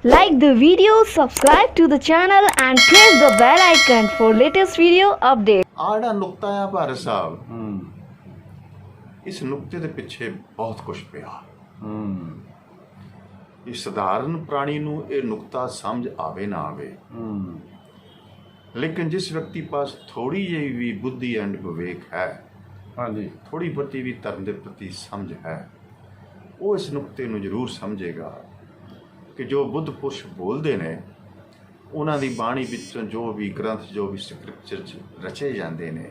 Like the video, subscribe to the channel and press the bell icon for latest video updates. ਆੜਾ ਨੁਕਤਾ ਆ ਭਾਰਤ ਸਾਹਿਬ ਇਸ ਨੁਕਤੇ ਦੇ ਪਿੱਛੇ ਬਹੁਤ ਕੁਝ ਪਿਆ। ਇਸ ਸਧਾਰਨ ਪ੍ਰਾਣੀ ਨੂੰ ਇਹ ਨੁਕਤਾ ਸਮਝ ਆਵੇ ਨਾ ਆਵੇ, ਲੇਕਿਨ ਜਿਸ ਵਿਅਕਤੀ ਪਾਸ ਥੋੜੀ ਜਿਹੀ ਵੀ ਬੁੱਧੀ ਐਂਡ ਵਿਵੇਕ ਹੈ, ਹਾਂਜੀ, ਥੋੜੀ ਬਹੁਤੀ ਵੀ ਧਰਮ ਦੇ ਪ੍ਰਤੀ ਸਮਝ ਹੈ, ਉਹ ਇਸ ਨੁਕਤੇ ਨੂੰ ਜ਼ਰੂਰ ਸਮਝੇਗਾ ਕਿ ਜੋ ਬੁੱਧ ਪੁਰਸ਼ ਬੋਲਦੇ ਨੇ, ਉਹਨਾਂ ਦੀ ਬਾਣੀ ਵਿੱਚੋਂ ਜੋ ਵੀ ਗ੍ਰੰਥ, ਜੋ ਵੀ ਸਕ੍ਰਿਪਚਰ ਰਚੇ ਜਾਂਦੇ ਨੇ,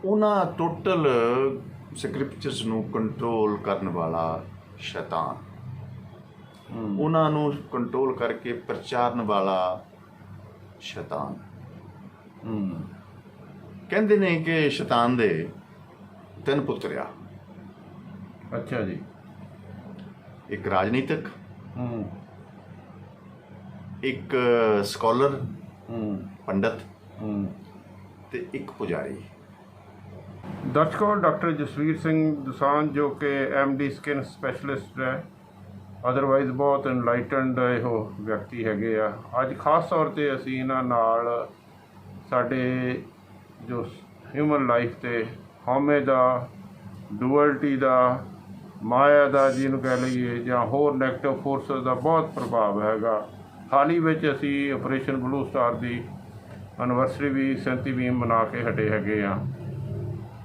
ਉਹਨਾਂ ਟੋਟਲ ਸਕ੍ਰਿਪਚਰਸ ਨੂੰ ਕੰਟਰੋਲ ਕਰਨ ਵਾਲਾ ਸ਼ੈਤਾਨ, ਉਹਨਾਂ ਨੂੰ ਕੰਟਰੋਲ ਕਰਕੇ ਪ੍ਰਚਾਰਨ ਵਾਲਾ ਸ਼ੈਤਾਨ। ਕਹਿੰਦੇ ਨੇ ਕਿ ਸ਼ੈਤਾਨ ਦੇ 3 ਪੁੱਤਰ ਆ। ਅੱਛਾ ਜੀ। ਇੱਕ ਰਾਜਨੀਤਿਕ, ਇੱਕ ਸਕਾਲਰ ਪੰਡਤ ਤੇ ਇੱਕ ਪੁਜਾਰੀ। ਦਰਸ਼ਕੋ, ਡਾਕਟਰ ਜਸਵੀਰ ਸਿੰਘ ਦੁਸਾਂਝ ਜੋ ਕਿ MD ਸਕਿਨ ਸਪੈਸ਼ਲਿਸਟ ਹੈ, ਅਦਰਵਾਈਜ਼ ਬਹੁਤ ਇਨਲਾਈਟਨਡ ਇਹੋ ਵਿਅਕਤੀ ਹੈਗੇ ਆ। ਅੱਜ ਖਾਸ ਤੌਰ 'ਤੇ ਅਸੀਂ ਇਹਨਾਂ ਨਾਲ ਸਾਡੇ ਜੋ ਹਿਊਮਨ ਲਾਈਫ 'ਤੇ ਹਉਮੈ ਦਾ, ਡੂਅਲਟੀ ਦਾ, ਮਾਇਆ ਦਾ ਜਿਹਨੂੰ ਕਹਿ ਲਈਏ, ਜਾਂ ਹੋਰ ਨੈਗੇਟਿਵ ਫੋਰਸਿਸ ਦਾ ਬਹੁਤ ਪ੍ਰਭਾਵ ਹੈਗਾ। ਹਾਲ ਹੀ ਵਿੱਚ ਅਸੀਂ ਆਪਰੇਸ਼ਨ ਬਲੂ ਸਟਾਰ ਦੀ ਐਨਵਰਸਰੀ ਵੀ 37ਵੀਂ ਮਨਾ ਕੇ ਹਟੇ ਹੈਗੇ ਆ।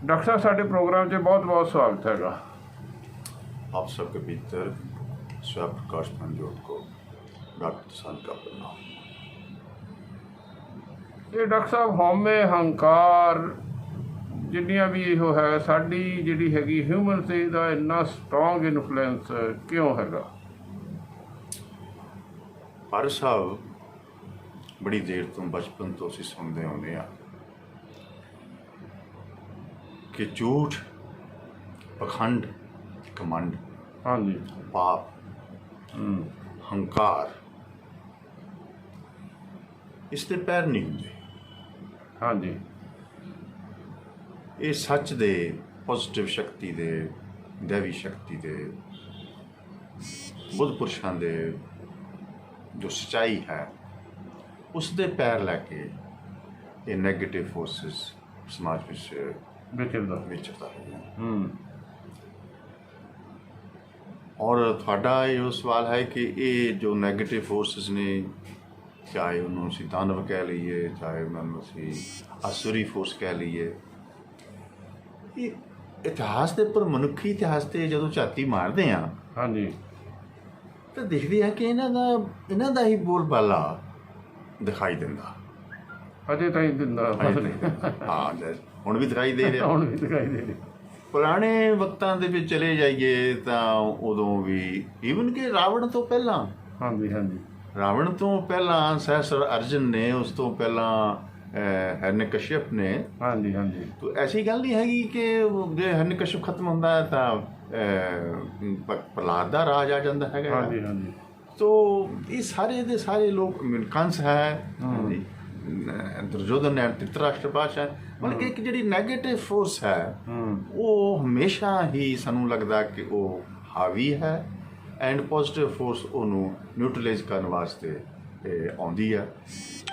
डॉक्टर साहब, साढ़े प्रोग्राम से बहुत बहुत स्वागत हैगा। आप सबके भीतर स्वयं प्रकाश मंजोत को डॉक्टर सन का प्रणाम। ये डॉक्टर साहब, हौमे हंकार जिन्नियां भी इहो है, साडी जिहड़ी हैगी ह्यूमन से दा इन्ना स्ट्रॉन्ग इन्फ्लुएंस क्यों हैगा? पर साहब बड़ी देर तो बचपन तो असीं सुनते आउंदे आ कि झूठ, पखंड, घमंड, हाँ जी, पाप, हंकार, इसके पैर नहीं होंगे। हाँ जी, ये सच दे, पॉजिटिव शक्ति दे, दैवी शक्ति दे, बुद्ध पुरुषां दे जो सच्चाई है उसके पैर लैके ये नैगेटिव फोर्सिस समाज में विचरता है। और थोड़ा ये सवाल है कि ये जो नैगेटिव फोर्सिस ने, चाहे उन्होंने असीं दानव कह लीए, चाहे उन्होंने असीं आसुरी फोर्स कह लीए, ये इतिहास के उपर, मनुखी इतिहास से जो झाती मारते हैं, हाँ जी, तो देखते हैं कि इन्हां दा ही बोलबाला दिखाई दिंदा। अजे ताईं दिंदा हाँ, ਹੁਣ ਵੀ ਦਿਖਾਈ ਦੇ ਰਿਹਾ। ਹੁਣ ਵੀ ਦਿਖਾਈ ਦੇ ਰਿਹਾ। ਪੁਰਾਣੇ ਵਕਤਾਂ ਦੇ ਵਿੱਚ ਚਲੇ ਜਾਈਏ ਤਾਂ ਉਦੋਂ ਵੀ, ਈਵਨ ਕਿ ਰਾਵਣ ਤੋਂ ਪਹਿਲਾਂ, ਹਾਂਜੀ ਹਾਂਜੀ, ਰਾਵਣ ਤੋਂ ਪਹਿਲਾਂ ਸਹਿਸਰ ਅਰਜਨ ਨੇ, ਉਸ ਤੋਂ ਪਹਿਲਾਂ ਹਿਰਨਿਕਸ਼ਿਪ ਨੇ। ਹਾਂਜੀ ਹਾਂਜੀ। ਤਾਂ ਐਸੀ ਗੱਲ ਨਹੀਂ ਹੈਗੀ ਕਿ ਜੇ ਹਿਰਨਿਕਸ਼ਿਪ ਖਤਮ ਹੁੰਦਾ ਹੈ ਤਾਂ ਪ੍ਰਹਲਾਦ ਦਾ ਰਾਜ ਆ ਜਾਂਦਾ ਹੈਗਾ। ਹਾਂਜੀ ਹਾਂਜੀ। ਤੋ ਇਹ ਸਾਰੇ ਦੇ ਸਾਰੇ ਲੋਕ, ਕੰਸ ਹੈ, ਦੁਰਯੋਧਨ ਹੈ, ਧ੍ਰਿਤਰਾਸ਼ਟਰ ਪਾਤਸ਼ਾਹ, ਮਤਲਬ ਕਿ ਇੱਕ ਜਿਹੜੀ ਨੈਗੇਟਿਵ ਫੋਰਸ ਹੈ ਉਹ ਹਮੇਸ਼ਾ ਹੀ ਸਾਨੂੰ ਲੱਗਦਾ ਕਿ ਉਹ ਹਾਵੀ ਹੈ, ਐਂਡ ਪੋਜ਼ਿਟਿਵ ਫੋਰਸ ਉਹਨੂੰ ਨਿਊਟਰਲਾਈਜ਼ ਕਰਨ ਵਾਸਤੇ ਆਉਂਦੀ ਹੈ।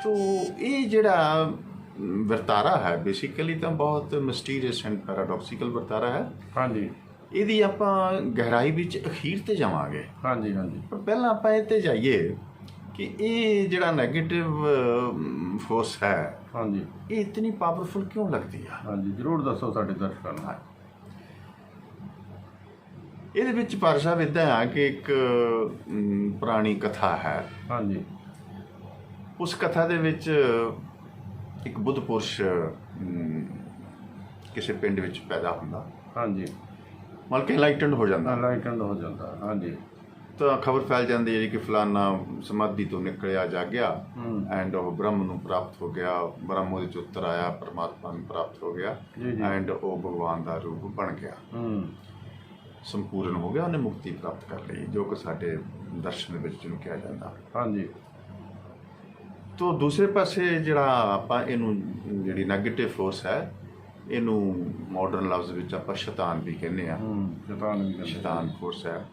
ਤੋ ਇਹ ਜਿਹੜਾ ਵਰਤਾਰਾ ਹੈ ਬੇਸਿਕਲੀ ਤਾਂ ਬਹੁਤ ਮਿਸਟੀਰੀਅਸ ਐਂਡ ਪੈਰਾਡੋਕਸੀਕਲ ਵਰਤਾਰਾ ਹੈ। ਹਾਂਜੀ, ਇਹਦੀ ਆਪਾਂ ਗਹਿਰਾਈ ਵਿੱਚ ਅਖੀਰ 'ਤੇ ਜਾਵਾਂਗੇ। ਹਾਂਜੀ ਹਾਂਜੀ। ਪਰ ਪਹਿਲਾਂ ਆਪਾਂ ਇਹ 'ਤੇ ਜਾਈਏ ਕਿ ਇਹ ਜਿਹੜਾ ਨੈਗੇਟਿਵ ਫੋਰਸ ਹੈ, ਹਾਂਜੀ, ਇਹ ਇਤਨੀ ਪਾਵਰਫੁਲ ਕਿਉਂ ਲੱਗਦੀ ਆ? ਹਾਂਜੀ, ਜ਼ਰੂਰ ਦੱਸੋ ਸਾਡੇ ਦਰਸ਼ਕਾਂ ਨੂੰ। ਇਹਦੇ ਵਿੱਚ ਭਾਰਤ ਸਾਹਿਬ ਇੱਦਾਂ ਆ ਕਿ ਇੱਕ ਪੁਰਾਣੀ ਕਥਾ ਹੈ। ਹਾਂਜੀ, ਉਸ ਕਥਾ ਦੇ ਵਿੱਚ ਇੱਕ ਬੁੱਧ ਪੁਰਸ਼ ਕਿਸੇ ਪਿੰਡ ਵਿੱਚ ਪੈਦਾ ਹੁੰਦਾ। ਹਾਂਜੀ, ਮਤਲਬ ਕਿ ਇਨਲਾਈਟਨਡ ਹੋ ਜਾਂਦਾ। ਹਾਂਜੀ, ਤਾਂ ਖਬਰ ਫੈਲ ਜਾਂਦੀ ਹੈ ਕਿ ਫਲਾਨਾ ਸਮਾਧੀ ਤੋਂ ਨਿਕਲਿਆ, ਜਾਗਿਆ, ਐਂਡ ਉਹ ਬ੍ਰਹਮ ਨੂੰ ਪ੍ਰਾਪਤ ਹੋ ਗਿਆ, ਬ੍ਰਹਮ ਉਹਦੇ 'ਚ ਉੱਤਰ ਆਇਆ, ਪਰਮਾਤਮਾ ਨੂੰ ਪ੍ਰਾਪਤ ਹੋ ਗਿਆ, ਐਂਡ ਉਹ ਭਗਵਾਨ ਦਾ ਰੂਪ ਬਣ ਗਿਆ, ਸੰਪੂਰਨ ਹੋ ਗਿਆ, ਉਹਨੇ ਮੁਕਤੀ ਪ੍ਰਾਪਤ ਕਰ ਲਈ, ਜੋ ਕਿ ਸਾਡੇ ਦਰਸ਼ਨ ਦੇ ਵਿੱਚ ਜਿਹਨੂੰ ਕਿਹਾ ਜਾਂਦਾ। ਹਾਂਜੀ। ਤੋ ਦੂਸਰੇ ਪਾਸੇ ਜਿਹੜਾ ਆਪਾਂ ਇਹਨੂੰ, ਜਿਹੜੀ ਨੈਗੇਟਿਵ ਫੋਰਸ ਹੈ, ਇਹਨੂੰ ਮਾਡਰਨ ਲਫ਼ਜ਼ ਵਿੱਚ ਆਪਾਂ ਸ਼ੈਤਾਨ ਵੀ ਕਹਿੰਦੇ ਹਾਂ। ਸ਼ੈਤਾਨ ਫੋਰਸ ਹੈ।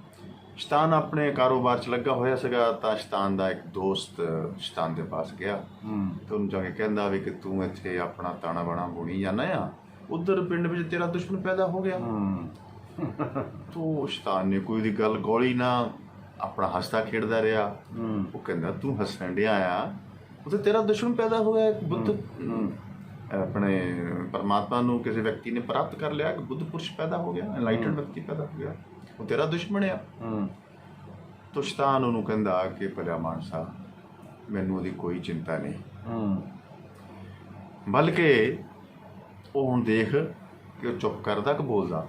ਸ਼ੈਤਾਨ ਆਪਣੇ ਕਾਰੋਬਾਰ 'ਚ ਲੱਗਾ ਹੋਇਆ ਸੀਗਾ ਤਾਂ ਸ਼ੈਤਾਨ ਦਾ ਇੱਕ ਦੋਸਤ ਸ਼ੈਤਾਨ ਦੇ ਪਾਸ ਗਿਆ ਤੇ ਉਹਨੂੰ ਜਾ ਕੇ ਕਹਿੰਦਾ ਵੀ ਕਿ ਤੂੰ ਇੱਥੇ ਆਪਣਾ ਤਾਣਾ ਬਾਣਾ ਬੁਣੀ ਜਾਂਦਾ ਆ, ਉਧਰ ਪਿੰਡ ਵਿੱਚ ਤੇਰਾ ਦੁਸ਼ਮਣ ਪੈਦਾ ਹੋ ਗਿਆ। ਤੋ ਸ਼ੈਤਾਨ ਨੇ ਕੋਈ ਦੀ ਗੱਲ ਗੋਲੀ ਨਾ, ਆਪਣਾ ਹੱਸਦਾ ਖੇਡਦਾ ਰਿਹਾ। ਉਹ ਕਹਿੰਦਾ ਤੂੰ ਹੱਸਣ ਡਿਆ ਆ, ਉਹ ਤੇ ਤੇਰਾ ਦੁਸ਼ਮਣ ਪੈਦਾ ਹੋ ਗਿਆ। ਬੁੱਧ ਆਪਣੇ ਪਰਮਾਤਮਾ ਨੂੰ ਕਿਸੇ ਵਿਅਕਤੀ ਨੇ ਪ੍ਰਾਪਤ ਕਰ ਲਿਆ, ਕਿ ਬੁੱਧ ਪੁਰਸ਼ ਪੈਦਾ ਹੋ ਗਿਆ, ਐਨਲਾਈਟਡ ਵਿਅਕਤੀ ਪੈਦਾ ਹੋ ਗਿਆ, ਉਹ ਤੇਰਾ ਦੁਸ਼ਮਣ ਆ। ਤੋ ਸ਼ੈਤਾਨ ਉਹਨੂੰ ਕਹਿੰਦਾ ਕਿ ਭਲਿਆ ਮਾਨਸਾ, ਮੈਨੂੰ ਉਹਦੀ ਕੋਈ ਚਿੰਤਾ ਨਹੀਂ, ਬਲਕਿ ਉਹ ਹੁਣ ਦੇਖ ਕਿ ਉਹ ਚੁੱਪ ਕਰਦਾ ਕਿ ਬੋਲਦਾ।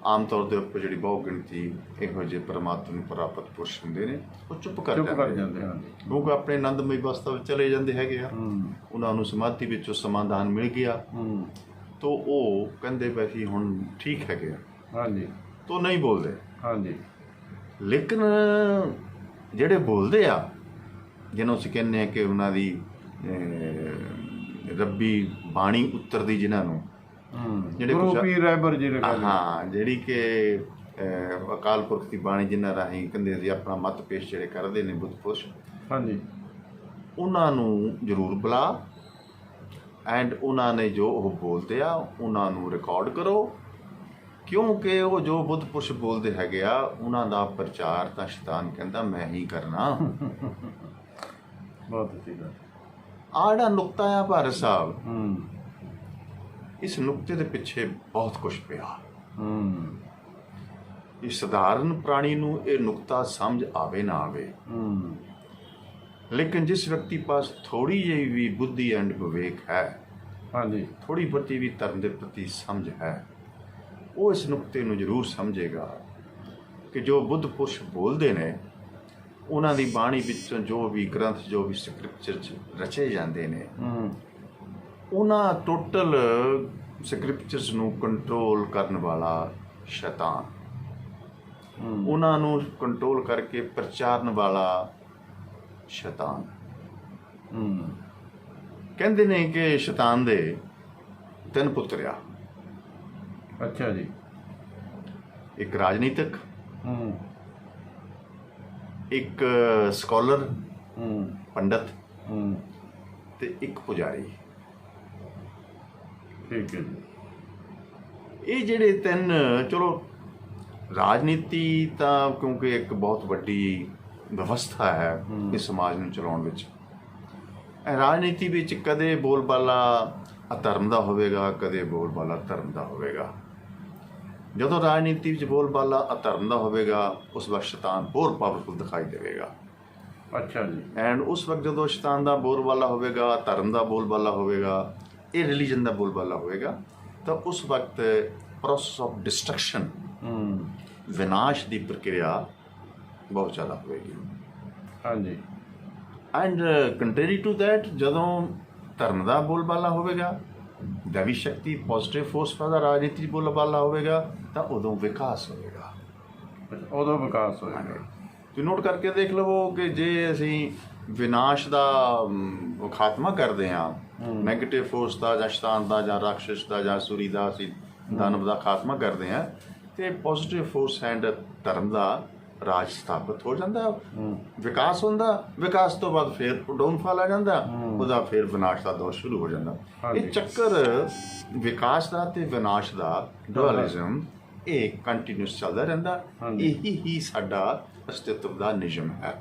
ਆਮ ਤੌਰ ਦੇ ਉੱਪਰ ਜਿਹੜੀ ਬਹੁ ਗਿਣਤੀ ਇਹੋ ਜਿਹੇ ਪਰਮਾਤਮਾ ਨੂੰ ਪ੍ਰਾਪਤ ਪੁਰਸ਼ ਹੁੰਦੇ ਨੇ, ਉਹ ਚੁੱਪ ਕਰ ਜਾਂਦੇ ਹਨ, ਕਿਉਂਕਿ ਆਪਣੇ ਆਨੰਦਮਈ ਅਵਸਥਾ ਵਿੱਚ ਚਲੇ ਜਾਂਦੇ ਹੈਗੇ ਆ। ਉਹਨਾਂ ਨੂੰ ਸਮਾਧੀ ਵਿੱਚੋਂ ਸਮਾਧਾਨ ਮਿਲ ਗਿਆ, ਤੋ ਉਹ ਕਹਿੰਦੇ ਪਏ ਸੀ ਹੁਣ ਠੀਕ ਹੈਗੇ ਆ, ਹਾਂਜੀ, ਤੋ ਨਹੀਂ ਬੋਲਦੇ। ਹਾਂਜੀ, ਲੇਕਿਨ ਜਿਹੜੇ ਬੋਲਦੇ ਆ, ਜਿਹਨੂੰ ਅਸੀਂ ਕਹਿੰਦੇ ਆ ਕਿ ਉਹਨਾਂ ਦੀ ਰੱਬੀ ਬਾਣੀ ਉੱਤਰਦੀ, ਜਿਨ੍ਹਾਂ ਨੂੰ ਜਿਹੜੇ ਗੁਰੂ ਪੀਰ ਰਹਿਬਰ ਜੀ ਨੇ ਹਾਂ, ਜਿਹੜੀ ਕਿ ਅਕਾਲ ਪੁਰਖ ਦੀ ਬਾਣੀ ਜਿਨ੍ਹਾਂ ਰਾਹੀਂ ਕਹਿੰਦੇ ਸੀ ਆਪਣਾ ਮਤ ਪੇਸ਼ ਜਿਹੜੇ ਕਰਦੇ ਨੇ ਬੁੱਧ ਪੁਰਸ਼, ਹਾਂਜੀ, ਉਹਨਾਂ ਨੂੰ ਜ਼ਰੂਰ ਬੁਲਾ ਐਂਡ ਉਹਨਾਂ ਨੇ ਜੋ ਉਹ ਬੋਲਦੇ ਆ ਉਹਨਾਂ ਨੂੰ ਰਿਕਾਰਡ ਕਰੋ, ਕਿਉਂਕਿ ਉਹ ਜੋ ਬੁੱਧ ਪੁਰਸ਼ ਬੋਲਦੇ ਹੈਗੇ ਆ ਉਹਨਾਂ ਦਾ ਪ੍ਰਚਾਰ ਤਾਂ ਸ਼ੈਤਾਨ ਕਹਿੰਦਾ ਮੈਂ ਹੀ ਕਰਨਾ। ਬਹੁਤ ਅੱਛੀ ਗੱਲ। ਆਹ ਜਿਹੜਾ ਨੁਕਤਾ ਆ ਭਾਰਤ ਸਾਹਿਬ, ਇਸ ਨੁਕਤੇ ਦੇ ਪਿੱਛੇ ਬਹੁਤ ਕੁਝ ਪਿਆ। ਇਸ ਸਧਾਰਨ ਪ੍ਰਾਣੀ ਨੂੰ ਇਹ ਨੁਕਤਾ ਸਮਝ ਆਵੇ ਨਾ ਆਵੇ, ਲੇਕਿਨ ਜਿਸ ਵਿਅਕਤੀ ਪਾਸ ਥੋੜੀ ਜਿਹੀ ਵੀ ਬੁੱਧੀ ਐਂਡ ਵਿਵੇਕ ਹੈ, ਹਾਂਜੀ, ਥੋੜੀ ਬਹੁਤੀ ਵੀ ਧਰਮ ਦੇ ਪ੍ਰਤੀ ਸਮਝ ਹੈ, ਉਹ ਇਸ ਨੁਕਤੇ ਨੂੰ ਜ਼ਰੂਰ ਸਮਝੇਗਾ ਕਿ ਜੋ ਬੁੱਧ ਪੁਰਸ਼ ਬੋਲਦੇ ਨੇ, ਉਹਨਾਂ ਦੀ ਬਾਣੀ ਵਿੱਚੋਂ ਜੋ ਵੀ ਗ੍ਰੰਥ, ਜੋ ਵੀ ਸਕ੍ਰਿਪਚਰ ਰਚੇ ਜਾਂਦੇ ਨੇ, ਉਹਨਾਂ ਟੋਟਲ ਸਕ੍ਰਿਪਚਰਸ ਨੂੰ ਕੰਟਰੋਲ ਕਰਨ ਵਾਲਾ ਸ਼ੈਤਾਨ, ਉਹਨਾਂ ਨੂੰ ਕੰਟਰੋਲ ਕਰਕੇ ਪ੍ਰਚਾਰਨ ਵਾਲਾ ਸ਼ੈਤਾਨ। ਕਹਿੰਦੇ ਨੇ ਕਿ ਸ਼ੈਤਾਨ ਦੇ 3 ਪੁੱਤਰ ਆ। ਅੱਛਾ ਜੀ। ਇੱਕ ਰਾਜਨੀਤਿਕ, ਇੱਕ ਸਕਾਲਰ ਪੰਡਤ, ਤੇ ਇੱਕ ਪੁਜਾਰੀ। ਠੀਕ ਹੈ ਜੀ। ਇਹ ਜਿਹੜੇ 3, ਚਲੋ ਰਾਜਨੀਤੀ ਤਾਂ ਕਿਉਂਕਿ ਇੱਕ ਬਹੁਤ ਵੱਡੀ ਵਿਵਸਥਾ ਹੈ ਇਸ ਸਮਾਜ ਨੂੰ ਚਲਾਉਣ ਵਿੱਚ। ਰਾਜਨੀਤੀ ਵਿੱਚ ਕਦੇ ਬੋਲਬਾਲਾ ਅਧਰਮ ਦਾ ਹੋਵੇਗਾ, ਕਦੇ ਬੋਲਬਾਲਾ ਧਰਮ ਦਾ ਹੋਵੇਗਾ। ਜਦੋਂ ਰਾਜਨੀਤੀ ਵਿੱਚ ਬੋਲਬਾਲਾ ਅਧਰਮ ਦਾ ਹੋਵੇਗਾ, ਉਸ ਵਕਤ ਸ਼ੈਤਾਨ ਹੋਰ ਪਾਵਰਫੁਲ ਦਿਖਾਈ ਦੇਵੇਗਾ। ਅੱਛਾ ਜੀ। ਐਂਡ ਉਸ ਵਕਤ ਜਦੋਂ ਸ਼ੈਤਾਨ ਦਾ ਬੋਲਬਾਲਾ ਹੋਵੇਗਾ, ਧਰਮ ਦਾ ਬੋਲਬਾਲਾ ਹੋਵੇਗਾ, ਇਹ ਰਿਲੀਜਨ ਦਾ ਬੋਲਬਾਲਾ ਹੋਵੇਗਾ, ਤਾਂ ਉਸ ਵਕਤ ਪ੍ਰੋਸੈਸ ਆਫ ਡਿਸਟਰਕਸ਼ਨ, ਵਿਨਾਸ਼ ਦੀ ਪ੍ਰਕਿਰਿਆ ਬਹੁਤ ਜ਼ਿਆਦਾ ਹੋਵੇਗੀ। ਹਾਂਜੀ। ਐਂਡ ਕੰਟਰੀ ਟੂ ਦੈਟ, ਜਦੋਂ ਧਰਮ ਦਾ ਬੋਲਬਾਲਾ ਹੋਵੇਗਾ, ਦੈਵੀ ਸ਼ਕਤੀ, ਪੋਜ਼ਿਟਿਵ ਫੋਰਸ ਦਾ ਰਾਜਨੀਤੀ ਬੋਲਬਾਲਾ ਹੋਵੇਗਾ, ਤਾਂ ਉਦੋਂ ਵਿਕਾਸ ਹੋਵੇਗਾ। ਉਦੋਂ ਵਿਕਾਸ ਹੋਏਗਾ। ਤੁਸੀਂ ਨੋਟ ਕਰਕੇ ਦੇਖ ਲਵੋ ਕਿ ਜੇ ਅਸੀਂ ਵਿਨਾਸ਼ ਦਾ ਖਾਤਮਾ ਕਰਦੇ ਹਾਂ, ਨੈਗੇਟਿਵ ਫੋਰਸ ਦਾ ਜਾਂ ਸ਼ੈਤਾਨ ਦਾ ਜਾਂ ਰਾਖਸ਼ ਦਾ ਜਾਂ ਸੂਰੀ ਦਾ, ਅਸੀਂ ਦਾਨਵ ਦਾ ਖਾਤਮਾ ਕਰਦੇ ਹਾਂ, ਤੇ ਪੋਜ਼ਿਟਿਵ ਫੋਰਸ ਐਂਡ ਧਰਮ ਦਾ ਰਾਜ ਸਥਾਪਿਤ ਹੋ ਜਾਂਦਾ, ਵਿਕਾਸ ਹੁੰਦਾ। ਵਿਕਾਸ ਤੋਂ ਬਾਅਦ ਫਿਰ ਡਾਊਨਫਾਲ ਆ ਜਾਂਦਾ, ਉਹਦਾ ਫਿਰ ਵਿਨਾਸ਼ ਦਾ ਦੌਰ ਸ਼ੁਰੂ ਹੋ ਜਾਂਦਾ। ਇਹ ਚੱਕਰ ਵਿਕਾਸ ਦਾ ਤੇ ਵਿਨਾਸ਼ ਦਾ ਡੁਅਲਿਜ਼ਮ, ਇਹ ਕੰਟੀਨਿਊਸ ਚੱਲਦਾ ਰਹਿੰਦਾ। ਇਹੀ ਹੀ ਸਾਡਾ ਅਸਤਿਤਵ ਦਾ ਨਿਯਮ ਹੈ।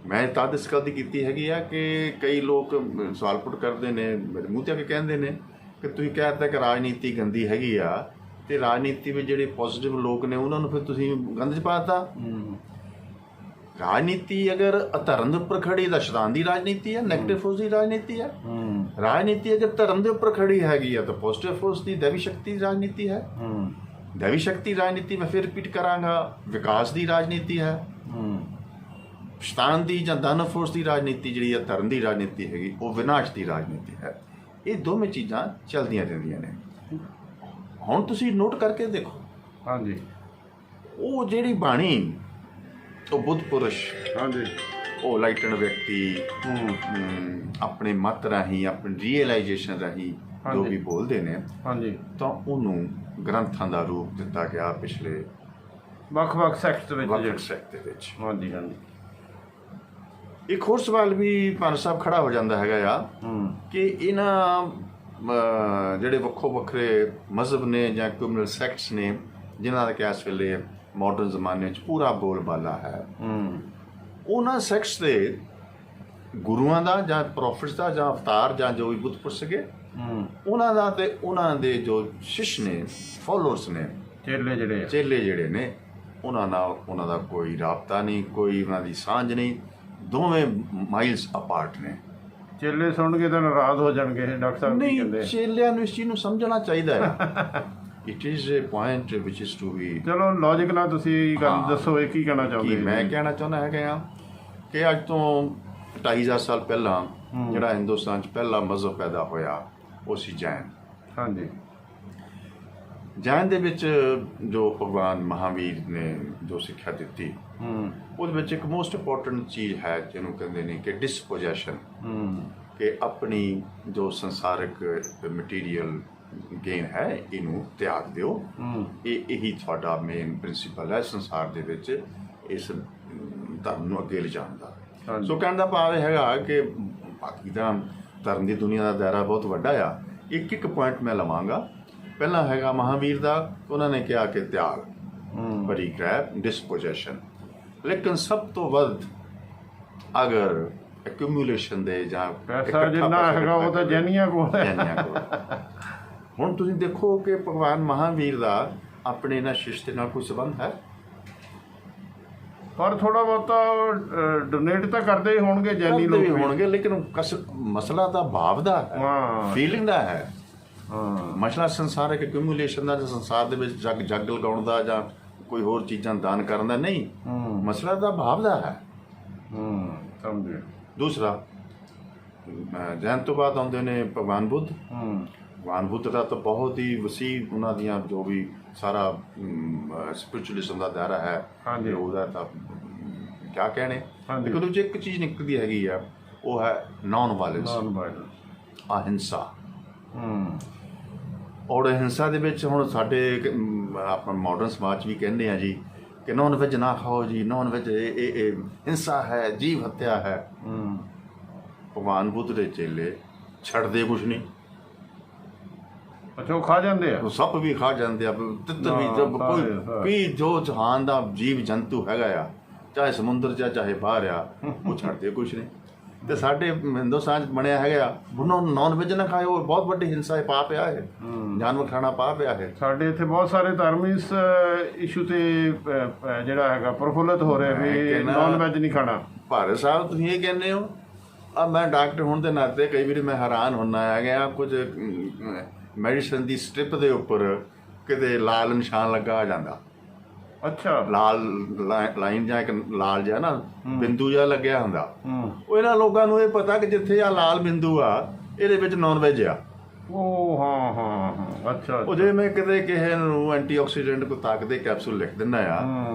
ਮੈਂ ਤਾਂ ਇਸ ਗੱਲ ਦੀ ਕੀਤੀ ਹੈਗੀ ਆ ਕਿ ਕਈ ਲੋਕ ਸਵਾਲ ਪੁੱਟ ਕਰਦੇ ਨੇ, ਮੇਰੇ ਮੂੰਹ 'ਤੇ ਆ ਕੇ ਕਹਿੰਦੇ ਨੇ ਕਿ ਤੁਸੀਂ ਕਹਿ ਦਿੱਤਾ ਕਿ ਰਾਜਨੀਤੀ ਗੰਦੀ ਹੈਗੀ ਆ, ਤੇ ਰਾਜਨੀਤੀ ਵਿੱਚ ਜਿਹੜੇ ਪੋਜ਼ਿਟਿਵ ਲੋਕ ਨੇ ਉਹਨਾਂ ਨੂੰ ਫਿਰ ਤੁਸੀਂ ਗੰਦ 'ਚ ਪਾ ਦਿੱਤਾ। ਰਾਜਨੀਤੀ ਅਗਰ ਅਧਰਮ ਦੇ ਉੱਪਰ ਖੜੀ ਤਾਂ ਸ਼ੈਤਾਨ ਦੀ ਰਾਜਨੀਤੀ ਹੈ, ਨੈਗੇਟਿਵ ਫੋਰਸ ਦੀ ਰਾਜਨੀਤੀ ਹੈ। ਰਾਜਨੀਤੀ ਅਗਰ ਧਰਮ ਦੇ ਉੱਪਰ ਖੜੀ ਹੈਗੀ ਆ ਤਾਂ ਪੋਜ਼ਿਟਿਵ ਫੋਰਸ ਦੀ, ਦੈਵੀ ਸ਼ਕਤੀ ਦੀ ਰਾਜਨੀਤੀ ਹੈ। ਦੈਵੀ ਸ਼ਕਤੀ ਰਾਜਨੀਤੀ ਮੈਂ ਫਿਰ ਰਿਪੀਟ ਕਰਾਂਗਾ, ਵਿਕਾਸ ਦੀ ਰਾਜਨੀਤੀ ਹੈ। ਸ਼ੈਤਾਨ ਦੀ ਜਾਂ ਦਾਨਵ ਫੋਰਸ ਦੀ ਰਾਜਨੀਤੀ ਜਿਹੜੀ ਹੈ, ਧਰਮ ਦੀ ਰਾਜਨੀਤੀ ਹੈਗੀ, ਉਹ ਵਿਨਾਸ਼ ਦੀ ਰਾਜਨੀਤੀ ਹੈ। ਇਹ ਦੋਵੇਂ ਚੀਜ਼ਾਂ ਚੱਲਦੀਆਂ ਰਹਿੰਦੀਆਂ ਨੇ। ਹੁਣ ਤੁਸੀਂ ਨੋਟ ਕਰਕੇ ਦੇਖੋ, ਹਾਂਜੀ, ਉਹ ਜਿਹੜੀ ਬਾਣੀ, ਉਹ ਬੁੱਧ ਪੁਰਸ਼, ਹਾਂਜੀ, ਉਹ ਲਾਈਟਨ ਵਿਅਕਤੀ ਆਪਣੇ ਮਤ ਰਾਹੀਂ, ਆਪਣੀ ਰੀਅਲਾਈਜੇਸ਼ਨ ਰਾਹੀਂ ਜੋ ਵੀ ਬੋਲਦੇ ਨੇ, ਹਾਂਜੀ, ਤਾਂ ਉਹਨੂੰ ਗ੍ਰੰਥਾਂ ਦਾ ਰੂਪ ਦਿੱਤਾ ਗਿਆ ਪਿਛਲੇ ਵੱਖ-ਵੱਖ ਸੈਕਟਸ ਵਿੱਚ ਵੱਖ ਸੈਕਟ ਦੇ ਵਿੱਚ। ਹਾਂਜੀ ਹਾਂਜੀ। ਇੱਕ ਹੋਰ ਸਵਾਲ ਵੀ ਪੰਜ ਸਾਹਿਬ ਖੜਾ ਹੋ ਜਾਂਦਾ ਹੈਗਾ ਆ ਕਿ ਇਹਨਾਂ ਜਿਹੜੇ ਵੱਖੋ ਵੱਖਰੇ ਮਜ਼ਹਬ ਨੇ ਜਾਂ ਕਮਿਊਨਲ ਸੈਕਟਸ ਨੇ, ਜਿਨ੍ਹਾਂ ਦਾ ਕਿ ਇਸ ਵੇਲੇ ਮਾਡਰਨ ਜ਼ਮਾਨੇ 'ਚ ਪੂਰਾ ਬੋਲਬਾਲਾ ਹੈ, ਉਹਨਾਂ ਸੈਕਟਸ ਦੇ ਗੁਰੂਆਂ ਦਾ ਜਾਂ ਪ੍ਰੋਫਿਟਸ ਦਾ ਜਾਂ ਅਵਤਾਰ ਜਾਂ ਜੋ ਵੀ ਬੁੱਧ ਪੁਰਸ਼ ਸੀਗੇ, ਉਹਨਾਂ ਦਾ ਤੇ ਉਹਨਾਂ ਦੇ ਜੋ ਸ਼ਿਸ਼ ਨੇ, ਫੋਲੋਅਰਸ ਨੇ, ਚੇਲੇ ਜਿਹੜੇ ਨੇ, ਉਹਨਾਂ ਨਾਲ ਉਹਨਾਂ ਦਾ ਕੋਈ ਰਾਬਤਾ ਨਹੀਂ, ਕੋਈ ਉਹਨਾਂ ਦੀ ਸਾਂਝ ਨਹੀਂ, ਦੋਵੇਂ ਮਾਈਲਸ ਅਪਾਰਟ ਨੇ। ਚੇਲੇ ਸੁਣ ਕੇ ਤਾਂ ਨਾਰਾਜ਼ ਹੋ ਜਾਣਗੇ ਡਾਕਟਰ ਸਾਹਿਬ ਕੀ ਕਹਿੰਦੇ? ਨਹੀਂ, ਚੇਲਿਆਂ ਨੂੰ ਇਸ ਚੀਜ਼ ਨੂੰ ਸਮਝਣਾ ਚਾਹੀਦਾ ਹੈ। It is a point which is to be. ਚਲੋ ਲੌਜਿਕ ਨਾਲ ਤੁਸੀਂ ਗੱਲ ਦੱਸੋ, ਇਹ ਕੀ ਕਹਿਣਾ ਚਾਹੁੰਦੇ? ਮੈਂ ਕਹਿਣਾ ਚਾਹੁੰਦਾ ਹੈਗਾ ਕਿ ਅੱਜ ਤੋਂ 2500 ਸਾਲ ਪਹਿਲਾਂ ਜਿਹੜਾ ਹਿੰਦੁਸਤਾਨ 'ਚ ਪਹਿਲਾ ਮਜ਼ਹਬ ਪੈਦਾ ਹੋਇਆ ਉਹ ਸੀ ਜੈਨ। ਹਾਂਜੀ। ਜੈਨ ਦੇ ਵਿੱਚ ਜੋ ਭਗਵਾਨ ਮਹਾਵੀਰ ਨੇ ਜੋ ਸਿੱਖਿਆ ਦਿੱਤੀ, ਉਹਦੇ ਵਿੱਚ ਇੱਕ ਮੋਸਟ ਇੰਪੋਰਟੈਂਟ ਚੀਜ਼ ਹੈ ਜਿਹਨੂੰ ਕਹਿੰਦੇ ਨੇ ਕਿ ਡਿਸਪੋਜੈਸ਼ਨ, ਕਿ ਆਪਣੀ ਜੋ ਸੰਸਾਰਿਕ ਮਟੀਰੀਅਲ ਗੇਨ ਹੈ ਇਹਨੂੰ ਤਿਆਗ ਦਿਓ। ਇਹੀ ਤੁਹਾਡਾ ਮੇਨ ਪ੍ਰਿੰਸੀਪਲ ਹੈ ਸੰਸਾਰ ਦੇ ਵਿੱਚ ਇਸ ਧਰਮ ਨੂੰ ਅੱਗੇ ਲਿਜਾਣ ਦਾ। ਸੋ ਕਹਿਣ ਦਾ ਭਾਵ ਇਹ ਹੈਗਾ ਕਿ ਬਾਕੀ ਤਾਂ ਧਰਮ ਦੀ ਦੁਨੀਆ ਦਾ ਦਾਇਰਾ ਬਹੁਤ ਵੱਡਾ ਆ। ਇੱਕ ਪੁਆਇੰਟ ਮੈਂ ਲਵਾਂਗਾ। ਪਹਿਲਾਂ ਹੈਗਾ ਮਹਾਵੀਰ ਦਾ, ਉਹਨਾਂ ਨੇ ਕਿਹਾ ਕਿ ਤਿਆਗ, ਪਰਿਗ੍ਰਹਿ, ਡਿਸਪੋਜੈਸ਼ਨ। ਲੇਕਿਨ ਸਭ ਤੋਂ ਵੱਧ ਅਗਰ ਐਕੂਮੂਲੇਸ਼ਨ ਦੇ ਜਾਂ ਪੈਸਾ ਜਿੰਨਾ ਹੈਗਾ ਉਹ ਤਾਂ ਜੈਨੀਆਂ ਕੋਲ ਹੈ। ਹੁਣ ਤੁਸੀਂ ਦੇਖੋ ਕਿ ਭਗਵਾਨ ਮਹਾਵੀਰ ਦਾ ਆਪਣੇ ਇਹਨਾਂ ਸ਼ਿਸ਼ ਦੇ ਨਾਲ ਕੋਈ ਸੰਬੰਧ ਹੈ? ਪਰ ਥੋੜਾ ਬਹੁਤਾ ਡੋਨੇਟ ਤਾਂ ਕਰਦੇ ਹੀ ਹੋਣਗੇ ਜੈਨੀ ਲੋਕ ਹੋਣਗੇ, ਲੇਕਿਨ ਮਸਲਾ ਤਾਂ ਭਾਵ ਦਾ ਹੈ, ਫੀਲਿੰਗ ਦਾ ਹੈ। ਮਸਲਾ ਸੰਸਾਰਿਕ ਐਕੂਮੂਲੇਸ਼ਨ ਦਾ ਜਾਂ ਸੰਸਾਰ ਦੇ ਵਿੱਚ ਜੱਗ ਲਗਾਉਣ ਦਾ ਜਾਂ ਕੋਈ ਹੋਰ ਚੀਜ਼ਾਂ ਦਾਨ ਕਰਨ ਦਾ ਨਹੀਂ, ਮਸਲਾ ਤਾਂ ਭਾਵ ਦਾ ਹੈ। ਸਮਝੇ। ਦੂਸਰਾ, ਜੈਨ ਤੋਂ ਬਾਅਦ ਆਉਂਦੇ ਨੇ ਭਗਵਾਨ ਬੁੱਧ। ਭਗਵਾਨ ਬੁੱਧ ਦਾ ਤਾਂ ਬਹੁਤ ਹੀ ਵਸੀਹ ਉਹਨਾਂ ਦੀਆਂ ਜੋ ਵੀ ਸਾਰਾ ਸਪਿਰਚੁਅਲਿਜ਼ਮ ਦਾ ਦਾਇਰਾ ਹੈ, ਉਹਦਾ ਤਾਂ ਕਿਆ ਕਹਿਣੇ। ਲੇਕਿਨ ਉਹਦੇ 'ਚ ਇੱਕ ਚੀਜ਼ ਨਿਕਲਦੀ ਹੈਗੀ ਆ, ਉਹ ਹੈ ਨੌਨ ਵਾਇਲੈਂਸ, ਅਹਿੰਸਾ। ਔਰ ਹਿੰਸਾ ਦੇ ਵਿੱਚ ਹੁਣ ਸਾਡੇ ਆਪਣਾ ਮਾਡਰਨ ਸਮਾਜ 'ਚ ਵੀ ਕਹਿੰਦੇ ਆ ਜੀ ਕਿ ਨੌਨ ਵੈਜ ਨਾ ਖਾਓ ਜੀ, ਨੌਨ ਵੈਜ ਇਹ ਹਿੰਸਾ ਹੈ, ਜੀਵ ਹੱਤਿਆ ਹੈ। ਭਗਵਾਨ ਬੁੱਧ ਦੇ ਚੇਲੇ ਛੱਡਦੇ ਕੁਛ ਨਹੀਂ। ਅੱਛਾ, ਉਹ ਖਾ ਜਾਂਦੇ ਆ? ਸੱਪ ਵੀ ਖਾ ਜਾਂਦੇ ਆ, ਤਿੱਤਰ ਵੀ, ਕੋਈ ਜੋ ਜਹਾਨ ਦਾ ਜੀਵ ਜੰਤੂ ਹੈਗਾ ਆ, ਚਾਹੇ ਸਮੁੰਦਰ 'ਚ ਚਾਹੇ ਬਾਹਰ ਆ, ਉਹ ਛੱਡਦੇ ਕੁਛ ਨਹੀਂ। ਤੇ ਸਾਡੇ ਹਿੰਦੁਸਤਾਨ 'ਚ ਬਣਿਆ ਹੈਗਾ ਨੌਨ ਵੈਜ ਨਾ ਖਾਏ, ਉਹ ਬਹੁਤ ਵੱਡੀ ਹਿੰਸਾ ਹੈ, ਪਾਪ ਆ ਹੈ, ਜਾਨਵਰ ਖਾਣਾ ਪਾਪ ਆ ਹੈ। ਸਾਡੇ ਇੱਥੇ ਬਹੁਤ ਸਾਰੇ ਧਰਮ ਇਸ ਇਸ਼ੂ ਤੇ ਜਿਹੜਾ ਹੈਗਾ ਪ੍ਰਫੁੱਲਤ ਹੋ ਰਿਹਾ ਵੀ ਨੌਨ ਵੈਜ ਨਹੀਂ ਖਾਣਾ। ਭਾਰਤ ਸਾਹਿਬ ਤੁਸੀਂ ਇਹ ਕਹਿੰਦੇ ਹੋ, ਮੈਂ ਡਾਕਟਰ ਹੋਣ ਦੇ ਨਾਤੇ ਕਈ ਵਾਰੀ ਮੈਂ ਹੈਰਾਨ ਹੁੰਦਾ ਹੈਗਾ, ਕੁਝ ਮੈਡੀਸਨ ਦੀ ਸਟ੍ਰਿਪ ਦੇ ਉੱਪਰ ਕਿਤੇ ਲਾਲ ਨਿਸ਼ਾਨ ਲੱਗਾ ਆ ਜਾਂਦਾ। ਅੱਛਾ। ਲਾਲ ਲਾਈਨ ਜਾਂ ਇੱਕ ਲਾਲ ਜਿਹਾ ਨਾ ਬਿੰਦੂ ਜਿਹਾ ਲੱਗਿਆ ਹੁੰਦਾ। ਉਹ ਇਹਨਾਂ ਲੋਕਾਂ ਨੂੰ ਇਹ ਪਤਾ ਕਿ ਜਿੱਥੇ ਆ ਲਾਲ ਬਿੰਦੂ ਆ ਇਹਦੇ ਵਿੱਚ ਨੌਨ ਵੈਜ ਆ। ਉਹ ਹਾਂ। ਅੱਛਾ। ਉਹ ਜੇ ਮੈਂ ਕਿਤੇ ਕਿਸੇ ਨੂੰ ਐਂਟੀਆਕਸੀਡੈਂਟ ਕੋ ਤਾਕਤ ਦੇ ਕੈਪਸੂਲ ਲਿਖ ਦਿੰਦਾ ਆ,